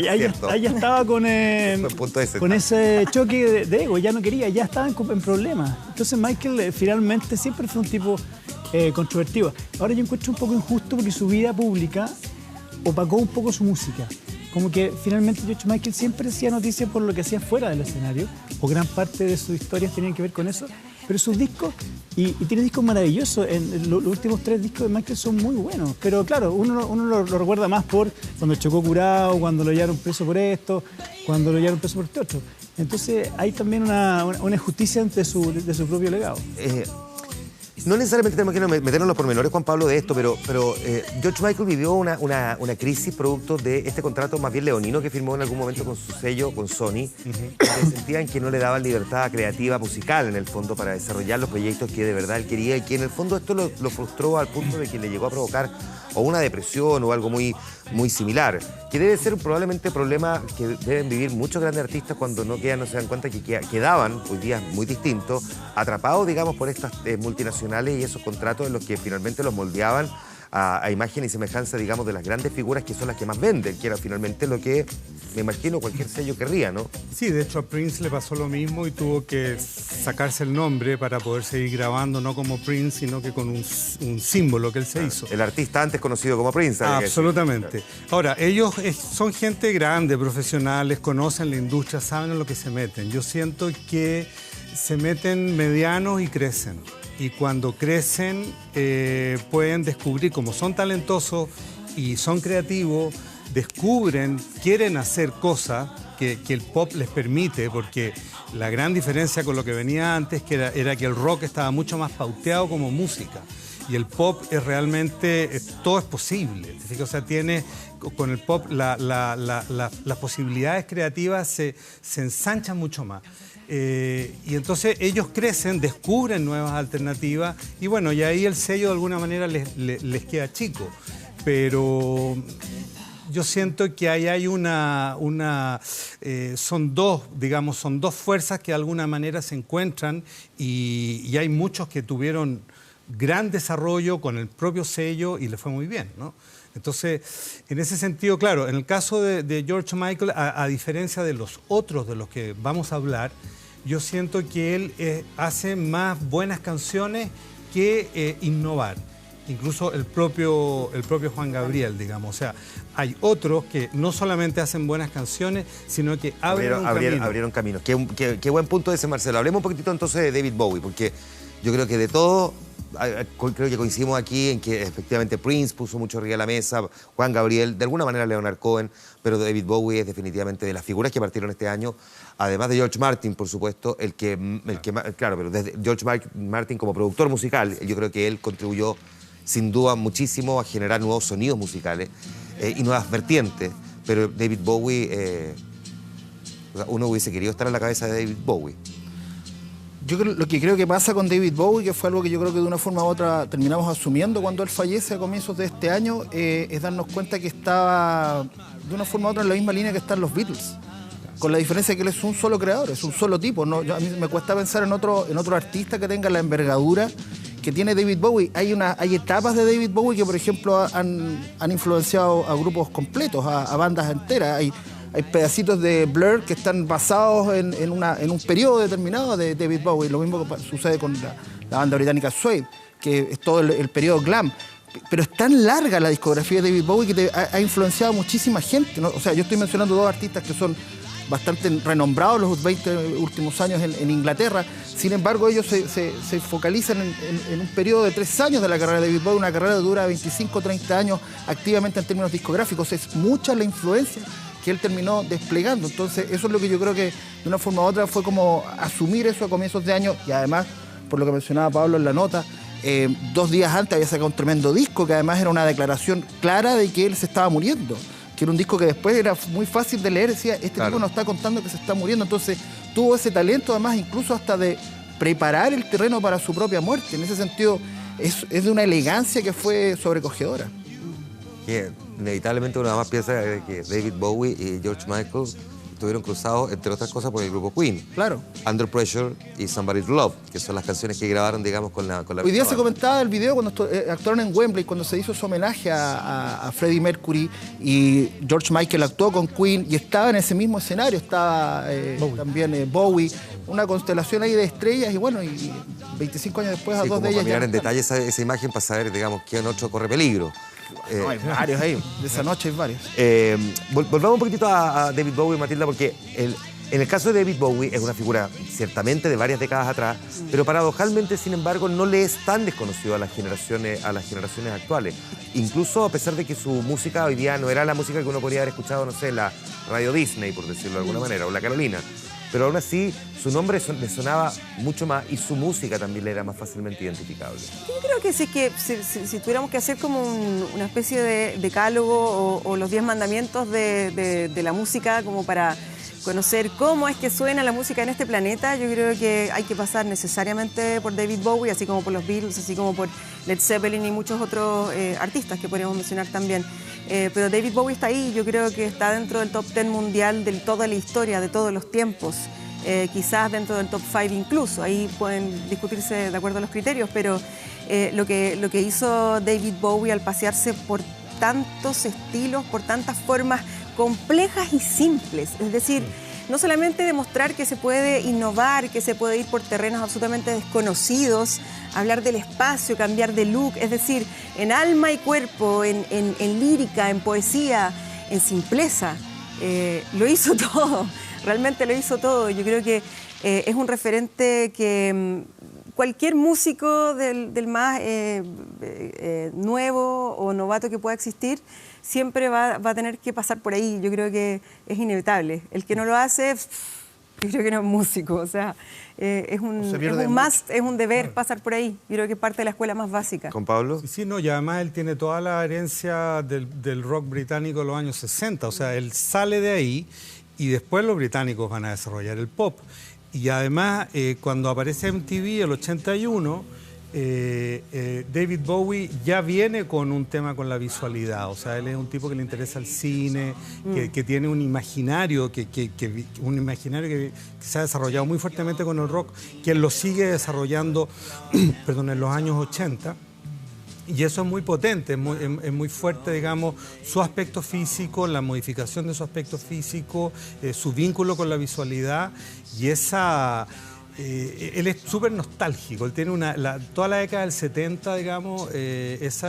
con ese choque de ego. Ya no quería, ya estaba en problemas. Entonces Michael finalmente siempre fue un tipo controvertido. Ahora yo encuentro un poco injusto porque su vida pública opacó un poco su música. Como que finalmente George Michael siempre hacía noticias por lo que hacía fuera del escenario, o gran parte de sus historias tenían que ver con eso, pero sus discos, y tiene discos maravillosos, los últimos 3 discos de Michael son muy buenos, pero claro, uno lo recuerda más por cuando chocó curado, cuando lo llevaron preso por esto, cuando lo llevaron preso por este otro. Entonces hay también una injusticia de su propio legado. No necesariamente tenemos que meternos en los pormenores, Juan Pablo, de esto, pero George Michael vivió una crisis producto de este contrato más bien leonino que firmó en algún momento con su sello, con Sony, que sentía en que no le daban libertad creativa musical, en el fondo, para desarrollar los proyectos que de verdad él quería, y que en el fondo esto lo frustró al punto de que le llegó a provocar o una depresión o algo muy muy similar, que debe ser probablemente un problema que deben vivir muchos grandes artistas cuando no se dan cuenta que quedaban, hoy día muy distintos, atrapados, digamos, por estas multinacionales y esos contratos en los que finalmente los moldeaban a imagen y semejanza, digamos, de las grandes figuras que son las que más venden, que era finalmente lo que, me imagino, cualquier sello querría, ¿no? Sí, de hecho a Prince le pasó lo mismo y tuvo que sacarse el nombre para poder seguir grabando, no como Prince, sino que con un símbolo que él se hizo. El artista antes conocido como Prince. Absolutamente. Ahora, ellos son gente grande, profesionales, conocen la industria, saben en lo que se meten. Yo siento que se meten medianos y crecen. Y cuando crecen pueden descubrir, como son talentosos y son creativos, descubren, quieren hacer cosas que el pop les permite, porque la gran diferencia con lo que venía antes era que el rock estaba mucho más pauteado como música. Y el pop es realmente, todo es posible. O sea, con el pop las posibilidades creativas se ensanchan mucho más. Y entonces ellos crecen, descubren nuevas alternativas y bueno, y ahí el sello de alguna manera les queda chico. Pero yo siento que ahí hay son dos fuerzas que de alguna manera se encuentran y hay muchos que tuvieron gran desarrollo con el propio sello y les fue muy bien, ¿no? Entonces, en ese sentido, claro, en el caso de George Michael, a diferencia de los otros de los que vamos a hablar, yo siento que él hace más buenas canciones que innovar. Incluso el propio Juan Gabriel, digamos. O sea, hay otros que no solamente hacen buenas canciones, sino que abrieron caminos. Qué buen punto ese, Marcelo. Hablemos un poquitito entonces de David Bowie, porque yo creo que de todo, creo que coincidimos aquí en que efectivamente Prince puso mucho arriba de la mesa, Juan Gabriel, de alguna manera Leonard Cohen, pero David Bowie es definitivamente de las figuras que partieron este año, además de George Martin, por supuesto, claro, pero desde George Martin como productor musical, yo creo que él contribuyó sin duda muchísimo a generar nuevos sonidos musicales y nuevas vertientes, pero David Bowie, uno hubiese querido estar en la cabeza de David Bowie. Yo lo que creo que pasa con David Bowie, que fue algo que yo creo que de una forma u otra terminamos asumiendo cuando él fallece a comienzos de este año, es darnos cuenta que estaba de una forma u otra en la misma línea que están los Beatles, con la diferencia que él es un solo creador, es un solo tipo. ¿No? A mí me cuesta pensar en otro artista que tenga la envergadura que tiene David Bowie. Hay etapas de David Bowie que, por ejemplo, han influenciado a grupos completos, a bandas enteras. Hay pedacitos de Blur que están basados en un periodo determinado de David Bowie. Lo mismo que sucede con la banda británica Suede, que es todo el periodo glam. Pero es tan larga la discografía de David Bowie que ha influenciado a muchísima gente, ¿no? O sea, yo estoy mencionando dos artistas que son bastante renombrados los 20 últimos años en Inglaterra. Sin embargo, ellos se focalizan en un periodo de 3 años de la carrera de David Bowie, una carrera que dura 25 o 30 años activamente en términos discográficos. Es mucha la influencia que él terminó desplegando. Entonces, eso es lo que yo creo que de una forma u otra fue como asumir eso a comienzos de año, y además, por lo que mencionaba Pablo en la nota, 2 días antes había sacado un tremendo disco que además era una declaración clara de que él se estaba muriendo, que era un disco que después era muy fácil de leer, decía, tipo nos está contando que se está muriendo. Entonces tuvo ese talento además incluso hasta de preparar el terreno para su propia muerte. En ese sentido es de una elegancia que fue sobrecogedora. Inevitablemente uno más piensa que David Bowie y George Michael estuvieron cruzados, entre otras cosas, por el grupo Queen. Claro. Under Pressure y Somebody to Love, que son las canciones que grabaron, digamos, con la Hoy día se comentaba el video cuando actuaron en Wembley, cuando se hizo su homenaje a Freddie Mercury, y George Michael actuó con Queen y estaba en ese mismo escenario, estaba también Bowie, una constelación ahí de estrellas, y bueno, y 25 años después a dos de ellas. Mirar en detalle esa imagen para saber, digamos, quién otro corre peligro. No, hay varios ahí, de esa noche hay varios. Volvamos un poquitito a David Bowie, Matilda, porque en el caso de David Bowie es una figura ciertamente de varias décadas atrás, pero paradojalmente, sin embargo, no le es tan desconocido a las generaciones actuales. Incluso a pesar de que su música hoy día no era la música que uno podría haber escuchado, no sé, en la radio Disney, por decirlo de alguna manera, o la Carolina. Pero aún así, su nombre le sonaba mucho más y su música también le era más fácilmente identificable. Yo creo que sí, que si tuviéramos que hacer como una especie de decálogo o los 10 mandamientos de la música como para conocer cómo es que suena la música en este planeta, yo creo que hay que pasar necesariamente por David Bowie, así como por los Beatles, así como por Led Zeppelin y muchos otros artistas que podríamos mencionar también. Pero David Bowie está ahí, yo creo que está dentro del top 10 mundial de toda la historia, de todos los tiempos. Quizás dentro del top 5 incluso, ahí pueden discutirse de acuerdo a los criterios, pero lo que hizo David Bowie al pasearse por tantos estilos, por tantas formas complejas y simples, es decir, no solamente demostrar que se puede innovar, que se puede ir por terrenos absolutamente desconocidos, hablar del espacio, cambiar de look, es decir, en alma y cuerpo, en lírica, en poesía, en simpleza, lo hizo todo. Realmente lo hizo todo. Yo creo que es un referente que cualquier músico del más nuevo o novato que pueda existir siempre va a tener que pasar por ahí. Yo creo que es inevitable. El que no lo hace, yo creo que no es músico. O sea, es un deber pasar por ahí. Yo creo que es parte de la escuela más básica. ¿Con Pablo? Sí, no, y además él tiene toda la herencia del rock británico de los años 60. O sea, él sale de ahí y después los británicos van a desarrollar el pop. Y además, cuando aparece MTV el 81, David Bowie ya viene con un tema con la visualidad. O sea, él es un tipo que le interesa el cine, que tiene un imaginario, que se ha desarrollado muy fuertemente con el rock, que él lo sigue desarrollando en los años 80. Y eso es muy potente, es muy fuerte, digamos, su aspecto físico, la modificación de su aspecto físico, su vínculo con la visualidad y esa... él es súper nostálgico, él tiene toda la década del 70, digamos, es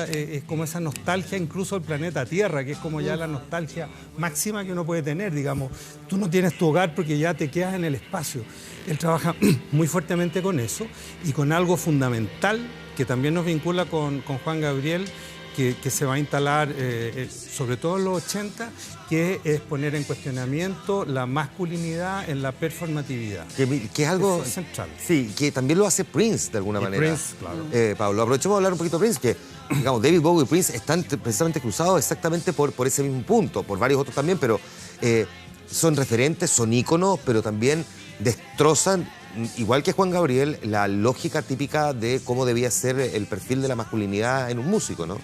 como esa nostalgia incluso del planeta Tierra, que es como ya la nostalgia máxima que uno puede tener, digamos. Tú no tienes tu hogar porque ya te quedas en el espacio. Él trabaja muy fuertemente con eso y con algo fundamental que también nos vincula con Juan Gabriel, que se va a instalar sobre todo en los 80, que es poner en cuestionamiento la masculinidad en la performatividad. Que es algo eso es central. Sí, que también lo hace Prince de alguna manera. Prince, claro. Pablo, aprovechemos de hablar un poquito de Prince, que digamos, David Bowie y Prince están precisamente cruzados exactamente por ese mismo punto, por varios otros también, pero son referentes, son íconos, pero también destrozan, igual que Juan Gabriel, la lógica típica de cómo debía ser el perfil de la masculinidad en un músico, ¿no?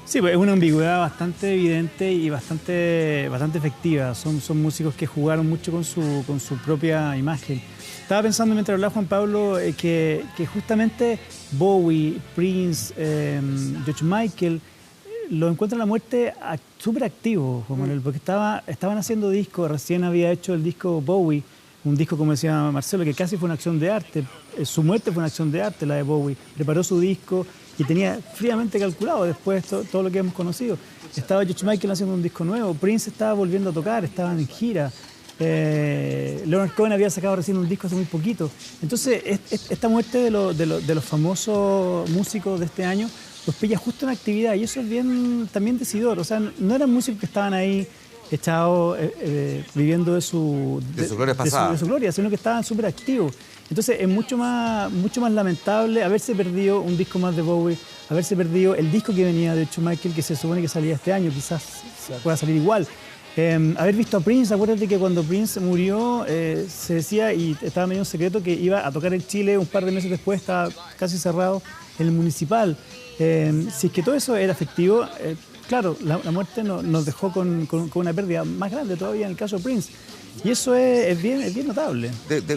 Sí, pues es una ambigüedad bastante evidente y bastante efectiva. Son músicos que jugaron mucho con su propia imagen. Estaba pensando mientras hablaba Juan Pablo que justamente Bowie, Prince, George Michael lo encuentran la muerte súper activo, porque estaban haciendo discos. Recién había hecho el disco Bowie, un disco, como decía Marcelo, que casi fue una acción de arte. Su muerte fue una acción de arte, la de Bowie. Preparó su disco y tenía fríamente calculado después todo lo que hemos conocido. Estaba George Michael haciendo un disco nuevo, Prince estaba volviendo a tocar, estaban en gira. Leonard Cohen había sacado recién un disco hace muy poquito. Entonces, esta muerte de los famosos músicos de este año los pilla justo en actividad y eso es bien también decidor. O sea, no eran músicos que estaban ahí echados viviendo de su gloria pasada, de su gloria, sino que estaban súper activos. Entonces es mucho más lamentable haberse perdido un disco más de Bowie, haberse perdido el disco que venía de George Michael, que se supone que salía este año, quizás pueda salir igual. Haber visto a Prince, acuérdate que cuando Prince murió se decía, y estaba medio en secreto, que iba a tocar en Chile un par de meses después, estaba casi cerrado en el Municipal. Si es que todo eso era efectivo, claro, la muerte nos dejó con una pérdida más grande todavía en el caso de Prince. Y eso es bien notable.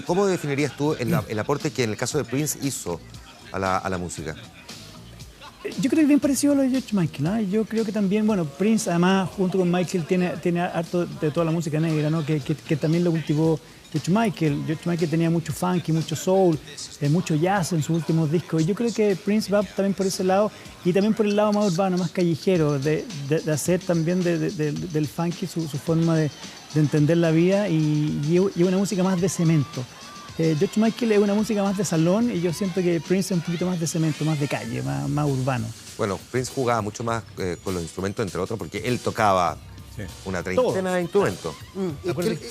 ¿Cómo definirías tú el aporte que en el caso de Prince hizo a la música? Yo creo que bien parecido a lo de George Michael, ¿eh? Yo creo que también, bueno, Prince además junto con Michael tiene harto de toda la música negra, ¿no? Que también lo cultivó George Michael. George Michael tenía mucho funky, mucho soul, mucho jazz en sus últimos discos. Y yo creo que Prince va también por ese lado y también por el lado más urbano, más callejero, de hacer también del funky su forma de entender la vida y una música más de cemento. George Michael es una música más de salón y yo siento que Prince es un poquito más de cemento, más de calle, más urbano. Bueno, Prince jugaba mucho más con los instrumentos, entre otros, porque él tocaba una treintena de instrumentos.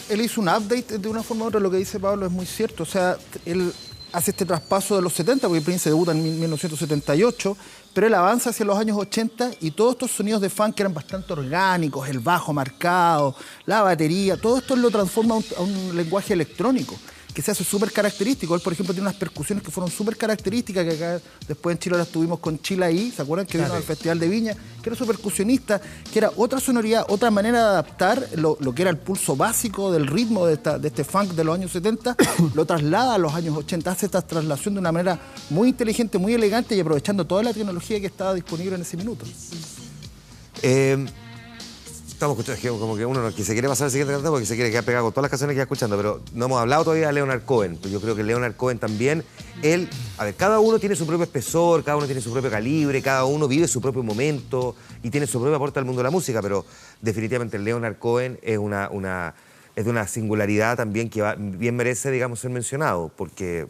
Él hizo un update de una forma u otra, lo que dice Pablo es muy cierto. O sea, él hace este traspaso de los 70, porque Prince debuta en 1978, pero él avanza hacia los años 80 y todos estos sonidos de funk que eran bastante orgánicos, el bajo marcado, la batería, todo esto lo transforma a un lenguaje electrónico que se hace súper característico. Él, por ejemplo, tiene unas percusiones que fueron súper características, que acá después en Chile las tuvimos con Chile ahí, ¿se acuerdan? Que vino al Festival de Viña, que era su percusionista, que era otra sonoridad, otra manera de adaptar lo que era el pulso básico del ritmo de este funk de los años 70, lo traslada a los años 80, hace esta traslación de una manera muy inteligente, muy elegante y aprovechando toda la tecnología que estaba disponible en ese minuto. Estamos escuchando como que uno que se quiere pasar al siguiente cantante porque se quiere quedar pegado con todas las canciones que está escuchando, pero no hemos hablado todavía de Leonard Cohen. Pues yo creo que Leonard Cohen también, cada uno tiene su propio espesor, cada uno tiene su propio calibre, cada uno vive su propio momento y tiene su propio aporte al mundo de la música, pero definitivamente Leonard Cohen es de una singularidad también que bien merece, digamos, ser mencionado, porque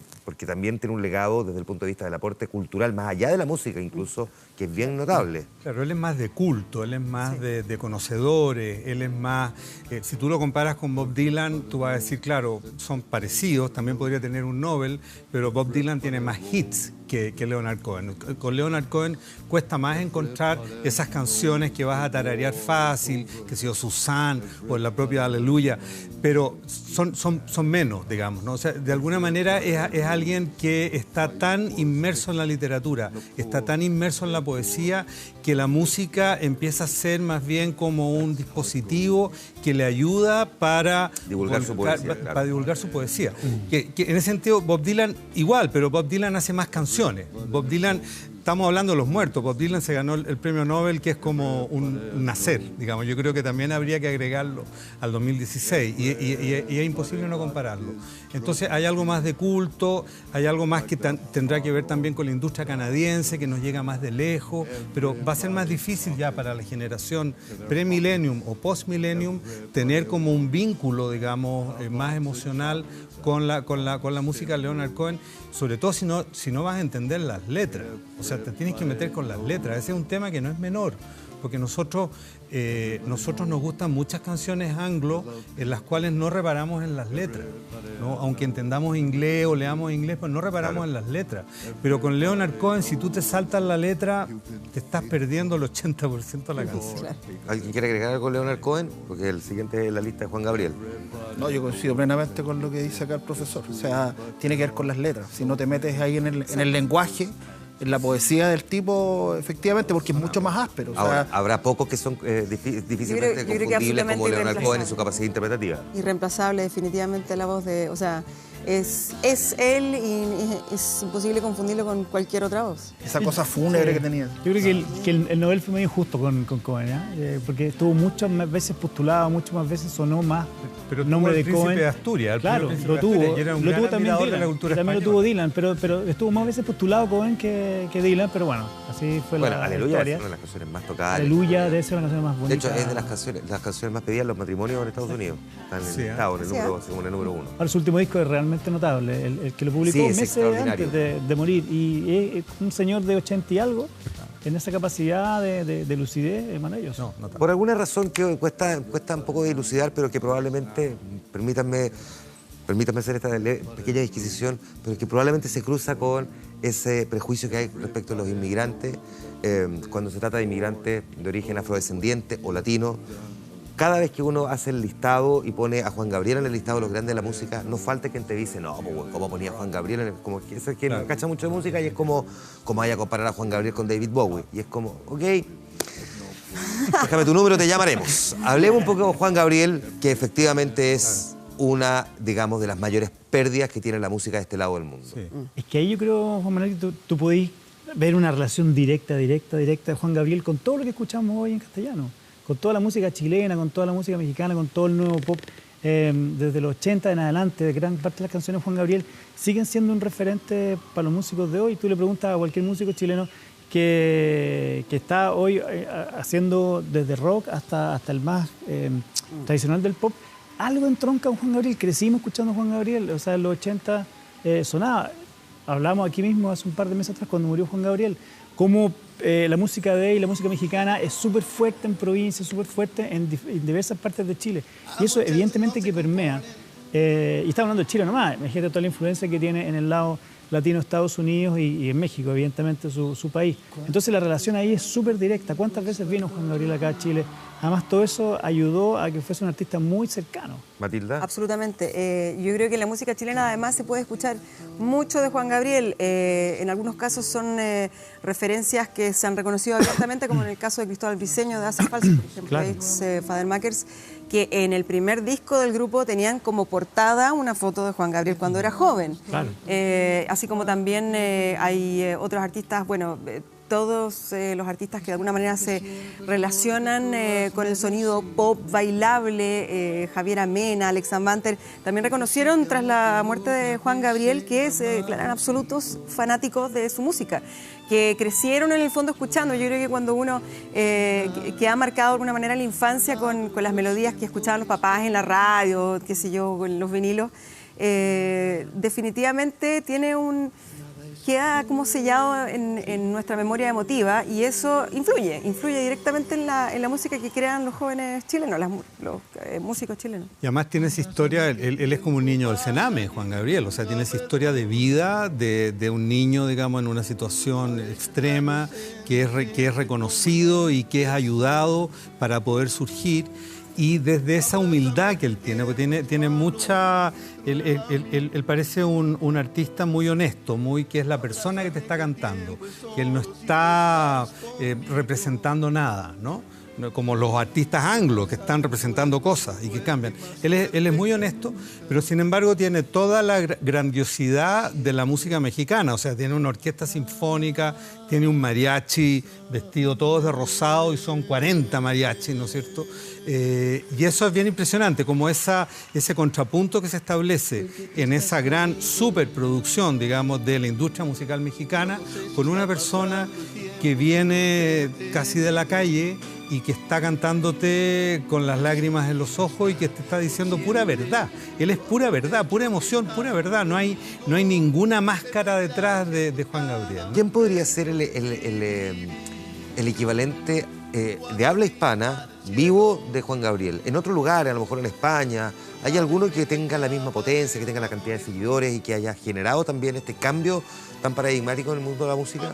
también tiene un legado desde el punto de vista del aporte cultural, más allá de la música incluso, que es bien notable. Claro, él es más de culto, él es más de conocedores, él es más... si tú lo comparas con Bob Dylan, tú vas a decir, claro, son parecidos, también podría tener un Nobel, pero Bob Dylan tiene más hits que Leonard Cohen. Con Leonard Cohen cuesta más encontrar esas canciones que vas a tararear fácil, que sea Susan o la propia Aleluya, pero son menos, digamos, ¿no? O sea, de alguna manera es alguien que está tan inmerso en la literatura, está tan inmerso en la poesía, que la música empieza a ser más bien como un dispositivo que le ayuda para divulgar su poesía. Para divulgar su poesía. Que en ese sentido, Bob Dylan igual, pero Bob Dylan hace más canciones. Bob Dylan, estamos hablando de los muertos, Bob Dylan se ganó el premio Nobel, que es como un nacer, digamos. Yo creo que también habría que agregarlo al 2016 y es imposible no compararlo. Entonces hay algo más de culto, hay algo más que tendrá que ver también con la industria canadiense, que nos llega más de lejos, pero va a ser más difícil ya para la generación pre-millennium o post-millennium tener como un vínculo, digamos, más emocional con la música de Leonard Cohen, sobre todo si no vas a entender las letras. O sea, te tienes que meter con las letras. Ese es un tema que no es menor, porque nosotros nos gustan muchas canciones anglo en las cuales no reparamos en las letras, ¿no? Aunque entendamos inglés o leamos inglés, pues no reparamos en las letras. Pero con Leonard Cohen, si tú te saltas la letra, te estás perdiendo el 80% de la canción. ¿Alguien quiere agregar algo con Leonard Cohen? Porque el siguiente es la lista de Juan Gabriel. No, yo coincido plenamente con lo que dice acá el profesor. O sea, tiene que ver con las letras. Si no te metes ahí en el lenguaje, en la poesía del tipo, efectivamente, porque es mucho más áspero. Ahora, habrá pocos que son difícilmente confundibles como Leonard Cohen en su capacidad interpretativa. Irreemplazable, definitivamente, la voz de... O sea, es él y es imposible confundirlo con cualquier otra voz. Esa cosa fúnebre que tenía. Yo creo que el Nobel fue medio injusto con Cohen, porque estuvo muchas más veces postulado, muchas más veces sonó más pero nombre de Príncipe Cohen. de Asturias. Claro, lo tuvo también Dylan. También lo tuvo Dylan, pero estuvo más veces postulado Cohen que Dylan, pero bueno, así fue la Aleluya historia. es una de las canciones más tocadas. Aleluya debe ser una canción más bonita. De hecho, es de las canciones más pedidas en los matrimonios en Estados Unidos. Están en el listado, según el número 1. Ahora, su último disco es realmente notable, el que lo publicó meses antes de morir, y es un señor de 80 y algo, en esa capacidad de lucidez maravillosa. Por alguna razón que cuesta un poco de dilucidar, pero que probablemente, permítanme hacer esta pequeña disquisición, pero que probablemente se cruza con ese prejuicio que hay respecto a los inmigrantes, cuando se trata de inmigrantes de origen afrodescendiente o latino. Cada vez que uno hace el listado y pone a Juan Gabriel en el listado de los grandes de la música, no falta quien te dice, no, ¿cómo ponía a Juan Gabriel? Como que es quien cacha mucho de música y es como vaya a comparar a Juan Gabriel con David Bowie. Y es como, ok, déjame tu número, te llamaremos. Hablemos un poco de Juan Gabriel, que efectivamente es una, digamos, de las mayores pérdidas que tiene la música de este lado del mundo. Sí. Es que ahí yo creo, Juan Manuel, que tú podés ver una relación directa de Juan Gabriel con todo lo que escuchamos hoy en castellano. Con toda la música chilena, con toda la música mexicana, con todo el nuevo pop, desde los 80 en adelante, de gran parte de las canciones de Juan Gabriel siguen siendo un referente para los músicos de hoy. Tú le preguntas a cualquier músico chileno que está hoy haciendo desde rock hasta el más tradicional del pop, algo entronca con Juan Gabriel. Crecimos escuchando a Juan Gabriel, o sea, en los 80 sonaba. Hablamos aquí mismo hace un par de meses atrás cuando murió Juan Gabriel, cómo la música de él, la música mexicana, es súper fuerte en provincias, súper fuerte en diversas partes de Chile. Y eso evidentemente que permea Y estamos hablando de Chile nomás, imagínate toda la influencia que tiene en el lado latino, Estados Unidos y en México, evidentemente su país. Entonces la relación ahí es súper directa. ¿Cuántas veces vino Juan Gabriel acá a Chile? Además todo eso ayudó a que fuese un artista muy cercano. Matilda. Absolutamente. Yo creo que en la música chilena además se puede escuchar mucho de Juan Gabriel. En algunos casos son referencias que se han reconocido abiertamente, como en el caso de Cristóbal Briceño de Hace Falso, por ejemplo, Claro. ex Fadermakers, que en el primer disco del grupo tenían como portada una foto de Juan Gabriel cuando era joven. Claro. Así como también hay otros artistas, bueno, todos los artistas que de alguna manera se relacionan con el sonido pop bailable, Javier Amena, Alex Banter, también reconocieron tras la muerte de Juan Gabriel que eran absolutos fanáticos de su música, que crecieron en el fondo escuchando. Yo creo que cuando uno que ha marcado de alguna manera la infancia con las melodías que escuchaban los papás en la radio, qué sé yo, con los vinilos, definitivamente queda como sellado en nuestra memoria emotiva, y eso influye directamente en la música que crean los jóvenes chilenos, los músicos chilenos. Y además tiene esa historia, él es como un niño del Sename, Juan Gabriel, o sea, tiene esa historia de vida de un niño, digamos, en una situación extrema, que es reconocido y que es ayudado para poder surgir. Y desde esa humildad que él tiene, porque tiene mucha... Él parece un artista muy honesto, que es la persona que te está cantando, que él no está representando nada, ¿no? Como los artistas anglos que están representando cosas y que cambian. Él es muy honesto, pero sin embargo tiene toda la grandiosidad de la música mexicana. O sea, tiene una orquesta sinfónica, tiene un mariachi vestido todos de rosado y son 40 mariachis, ¿no es cierto? Y eso es bien impresionante, como ese contrapunto que se establece en esa gran superproducción, digamos, de la industria musical mexicana, con una persona que viene casi de la calle y que está cantándote con las lágrimas en los ojos y que te está diciendo pura verdad. Él es pura verdad, pura emoción, pura verdad. No hay ninguna máscara detrás de Juan Gabriel, ¿no? ¿Quién podría ser el equivalente de habla hispana vivo de Juan Gabriel? En otro lugar, a lo mejor en España, ¿hay alguno que tenga la misma potencia, que tenga la cantidad de seguidores y que haya generado también este cambio tan paradigmático en el mundo de la música?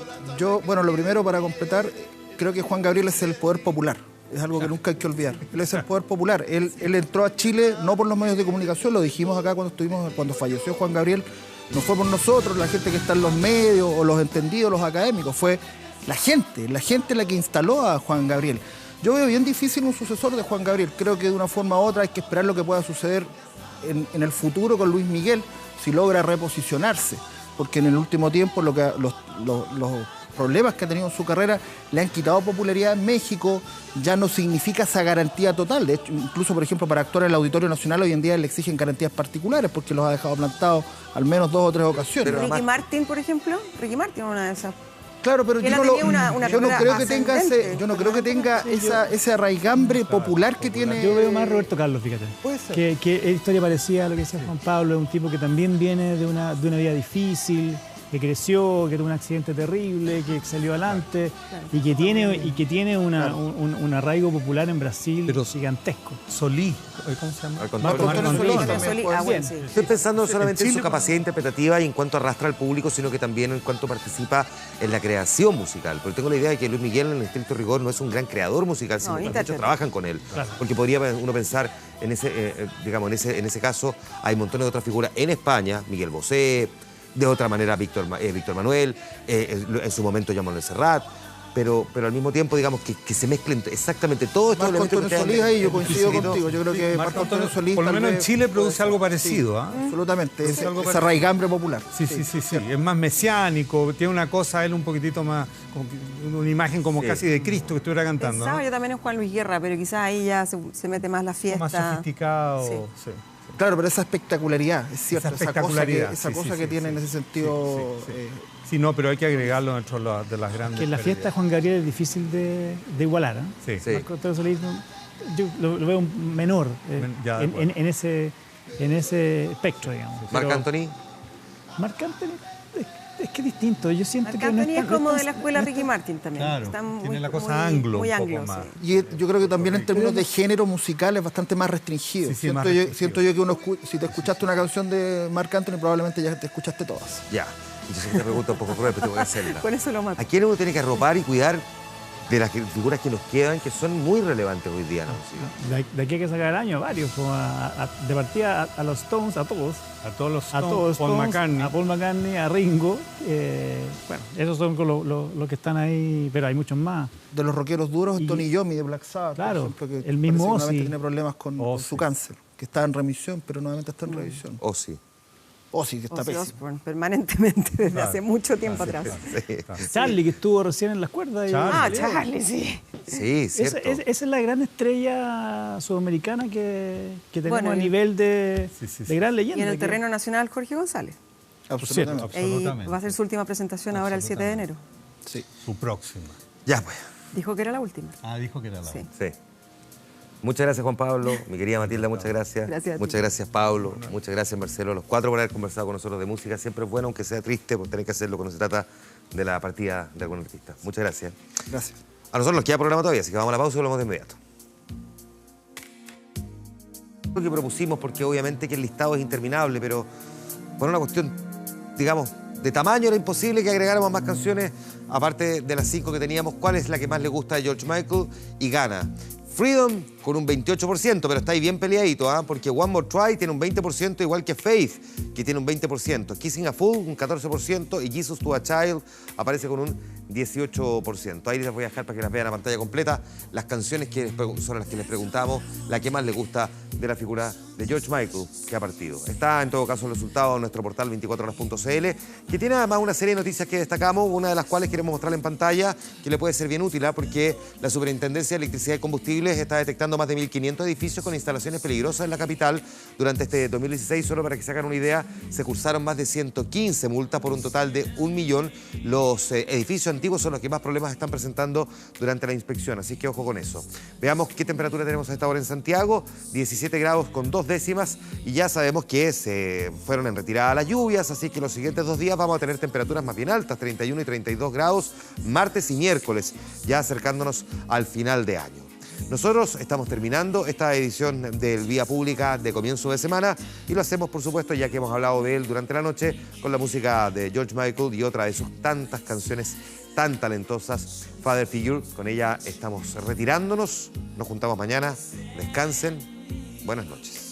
Bueno, lo primero para completar, creo que Juan Gabriel es el poder popular. Es algo que nunca hay que olvidar. Él es el poder popular. Él entró a Chile no por los medios de comunicación, lo dijimos acá cuando falleció Juan Gabriel. No fue por nosotros, la gente que está en los medios o los entendidos, los académicos. Fue la gente la que instaló a Juan Gabriel. Yo veo bien difícil un sucesor de Juan Gabriel. Creo que de una forma u otra hay que esperar lo que pueda suceder en el futuro con Luis Miguel, si logra reposicionarse. Porque en el último tiempo los problemas que ha tenido en su carrera le han quitado popularidad en México, ya no significa esa garantía total. De hecho, incluso, por ejemplo, para actuar en el Auditorio Nacional hoy en día le exigen garantías particulares porque los ha dejado plantados al menos 2 o 3 ocasiones. Pero Ricky Martin, por ejemplo, Ricky Martin es una de esas. Claro, pero yo no creo que tenga ese arraigambre popular que tiene. Yo veo más Roberto Carlos, fíjate. Puede ser. Que es historia parecida a lo que decía Juan Pablo, es un tipo que también viene de una vida difícil, que creció, que tuvo un accidente terrible, que salió adelante, y que tiene un arraigo popular en Brasil gigantesco. Solís, ¿cómo se llama? Marco Antonio Solís. Estoy pensando no solamente en su capacidad interpretativa y en cuánto arrastra al público, sino que también en cuánto participa en la creación musical. Pero tengo la idea de que Luis Miguel, en estricto rigor, no es un gran creador musical, sino que muchos trabajan con él. Claro. Porque podría uno pensar en ese caso, hay montones de otras figuras en España, Miguel Bosé, de otra manera Víctor Manuel, en su momento Jean-Manuel Serrat, pero al mismo tiempo, digamos, que se mezclen exactamente todos estos elementos. Marco Antonio Solís, ahí yo coincido contigo. Yo creo que Marco Antonio Solís, por lo menos en Chile, produce algo parecido. Absolutamente, ese arraigambre popular. Sí. Es más mesiánico, tiene una cosa, él un poquitito más, una imagen como casi de Cristo que estuviera cantando. Pensaba yo también en Juan Luis Guerra, pero quizás ahí ya se mete más la fiesta. Más sofisticado, sí. Claro, pero esa espectacularidad, es cierto, esa cosa que tiene en ese sentido. Sí, no, pero hay que agregarlo dentro de las grandes. Que la fiesta de Juan Gabriel es difícil de igualar, ¿eh? Sí. Marco Antonio Solís, yo lo veo menor en ese espectro, digamos. ¿Marc Anthony? Marc Anthony es que es distinto. Yo siento Marc que no Anthony es no como tan- de la escuela no Ricky tan- Martin también. Claro, Están tiene muy, la cosa muy, anglo muy un poco anglo, más. sí. Y yo creo que también en términos de género musical es bastante más restringido. Sí, más Siento yo que si te escuchaste una canción de Marc Anthony, probablemente ya te escuchaste todas. Ya. Y yo sé que te pregunto un poco cruel, pero te voy a hacerla. Por eso lo mato. ¿A quién uno tiene que arropar y cuidar de las figuras que nos quedan, que son muy relevantes hoy día en la música? De aquí hay que sacar el año varios, como de partida a los Stones, a todos. A todos los A Stones, todos Paul Stones, McCartney. a Paul McCartney, a Ringo. Bueno, esos son los que están ahí, pero hay muchos más. De los rockeros duros, Tony Iommi de Black Sabbath, Claro, por ejemplo, que el mismo parece que Ozzy. nuevamente tiene problemas con su cáncer, que está en remisión, pero nuevamente está en revisión. Ozzy. Ozzy, que está Ozzy pésimo. Osbourne, permanentemente, desde hace mucho tiempo atrás. Charlie, que estuvo recién en las cuerdas. Charlie, sí. Sí, cierto. Esa es la gran estrella sudamericana que tenemos Bueno, a nivel de gran leyenda. Y en el que- terreno nacional, Jorge González. Absolutamente. Ahí va a ser su última presentación ahora el 7 de enero. Sí. Su próxima. Ya, pues. Dijo que era la última. Ah, dijo que era la Sí. Sí. Muchas gracias, Juan Pablo. Mi querida Matilda, muchas gracias. Gracias a ti. Muchas gracias, Pablo. Muchas gracias, Marcelo. Los cuatro por haber conversado con nosotros de música. Siempre es bueno, aunque sea triste, por tener que hacerlo cuando se trata de la partida de algún artista. Muchas gracias. Gracias. A nosotros nos queda programa todavía, así que vamos a la pausa y volvemos de inmediato. Lo que propusimos, porque obviamente que el listado es interminable, pero por una cuestión, digamos, de tamaño era imposible que agregáramos más canciones, aparte de las 5 que teníamos. ¿Cuál es la que más le gusta a George Michael? Y gana Freedom con un 28%, pero está ahí bien peleadito, ¿ah? Porque One More Try tiene un 20%, igual que Faith, que tiene un 20%. Kissing a Fool, un 14%, y Jesus to a Child aparece con un 18%. Ahí les voy a dejar para que las vean a pantalla completa las canciones que son las que les preguntamos, la que más les gusta de la figura de George Michael que ha partido. Está en todo caso el resultado en nuestro portal 24horas.cl, que tiene además una serie de noticias que destacamos, una de las cuales queremos mostrarle en pantalla, que le puede ser bien útil, porque la Superintendencia de Electricidad y Combustibles está detectando más de 1.500 edificios con instalaciones peligrosas en la capital durante este 2016. Solo para que se hagan una idea, se cursaron más de 115 multas por un total de 1 millón. Los edificios antiguos son los que más problemas están presentando durante la inspección, así que ojo con eso. Veamos qué temperatura tenemos a esta hora en Santiago: 17 grados con 2 décimas, y ya sabemos que se fueron en retirada las lluvias, así que los siguientes 2 días vamos a tener temperaturas más bien altas, 31 y 32 grados, martes y miércoles, ya acercándonos al final de año. Nosotros estamos terminando esta edición del Vía Pública de comienzo de semana, y lo hacemos, por supuesto, ya que hemos hablado de él durante la noche, con la música de George Michael y otra de sus tantas canciones tan talentosas, Father Figure. Con ella estamos retirándonos. Nos juntamos mañana. Descansen. Buenas noches.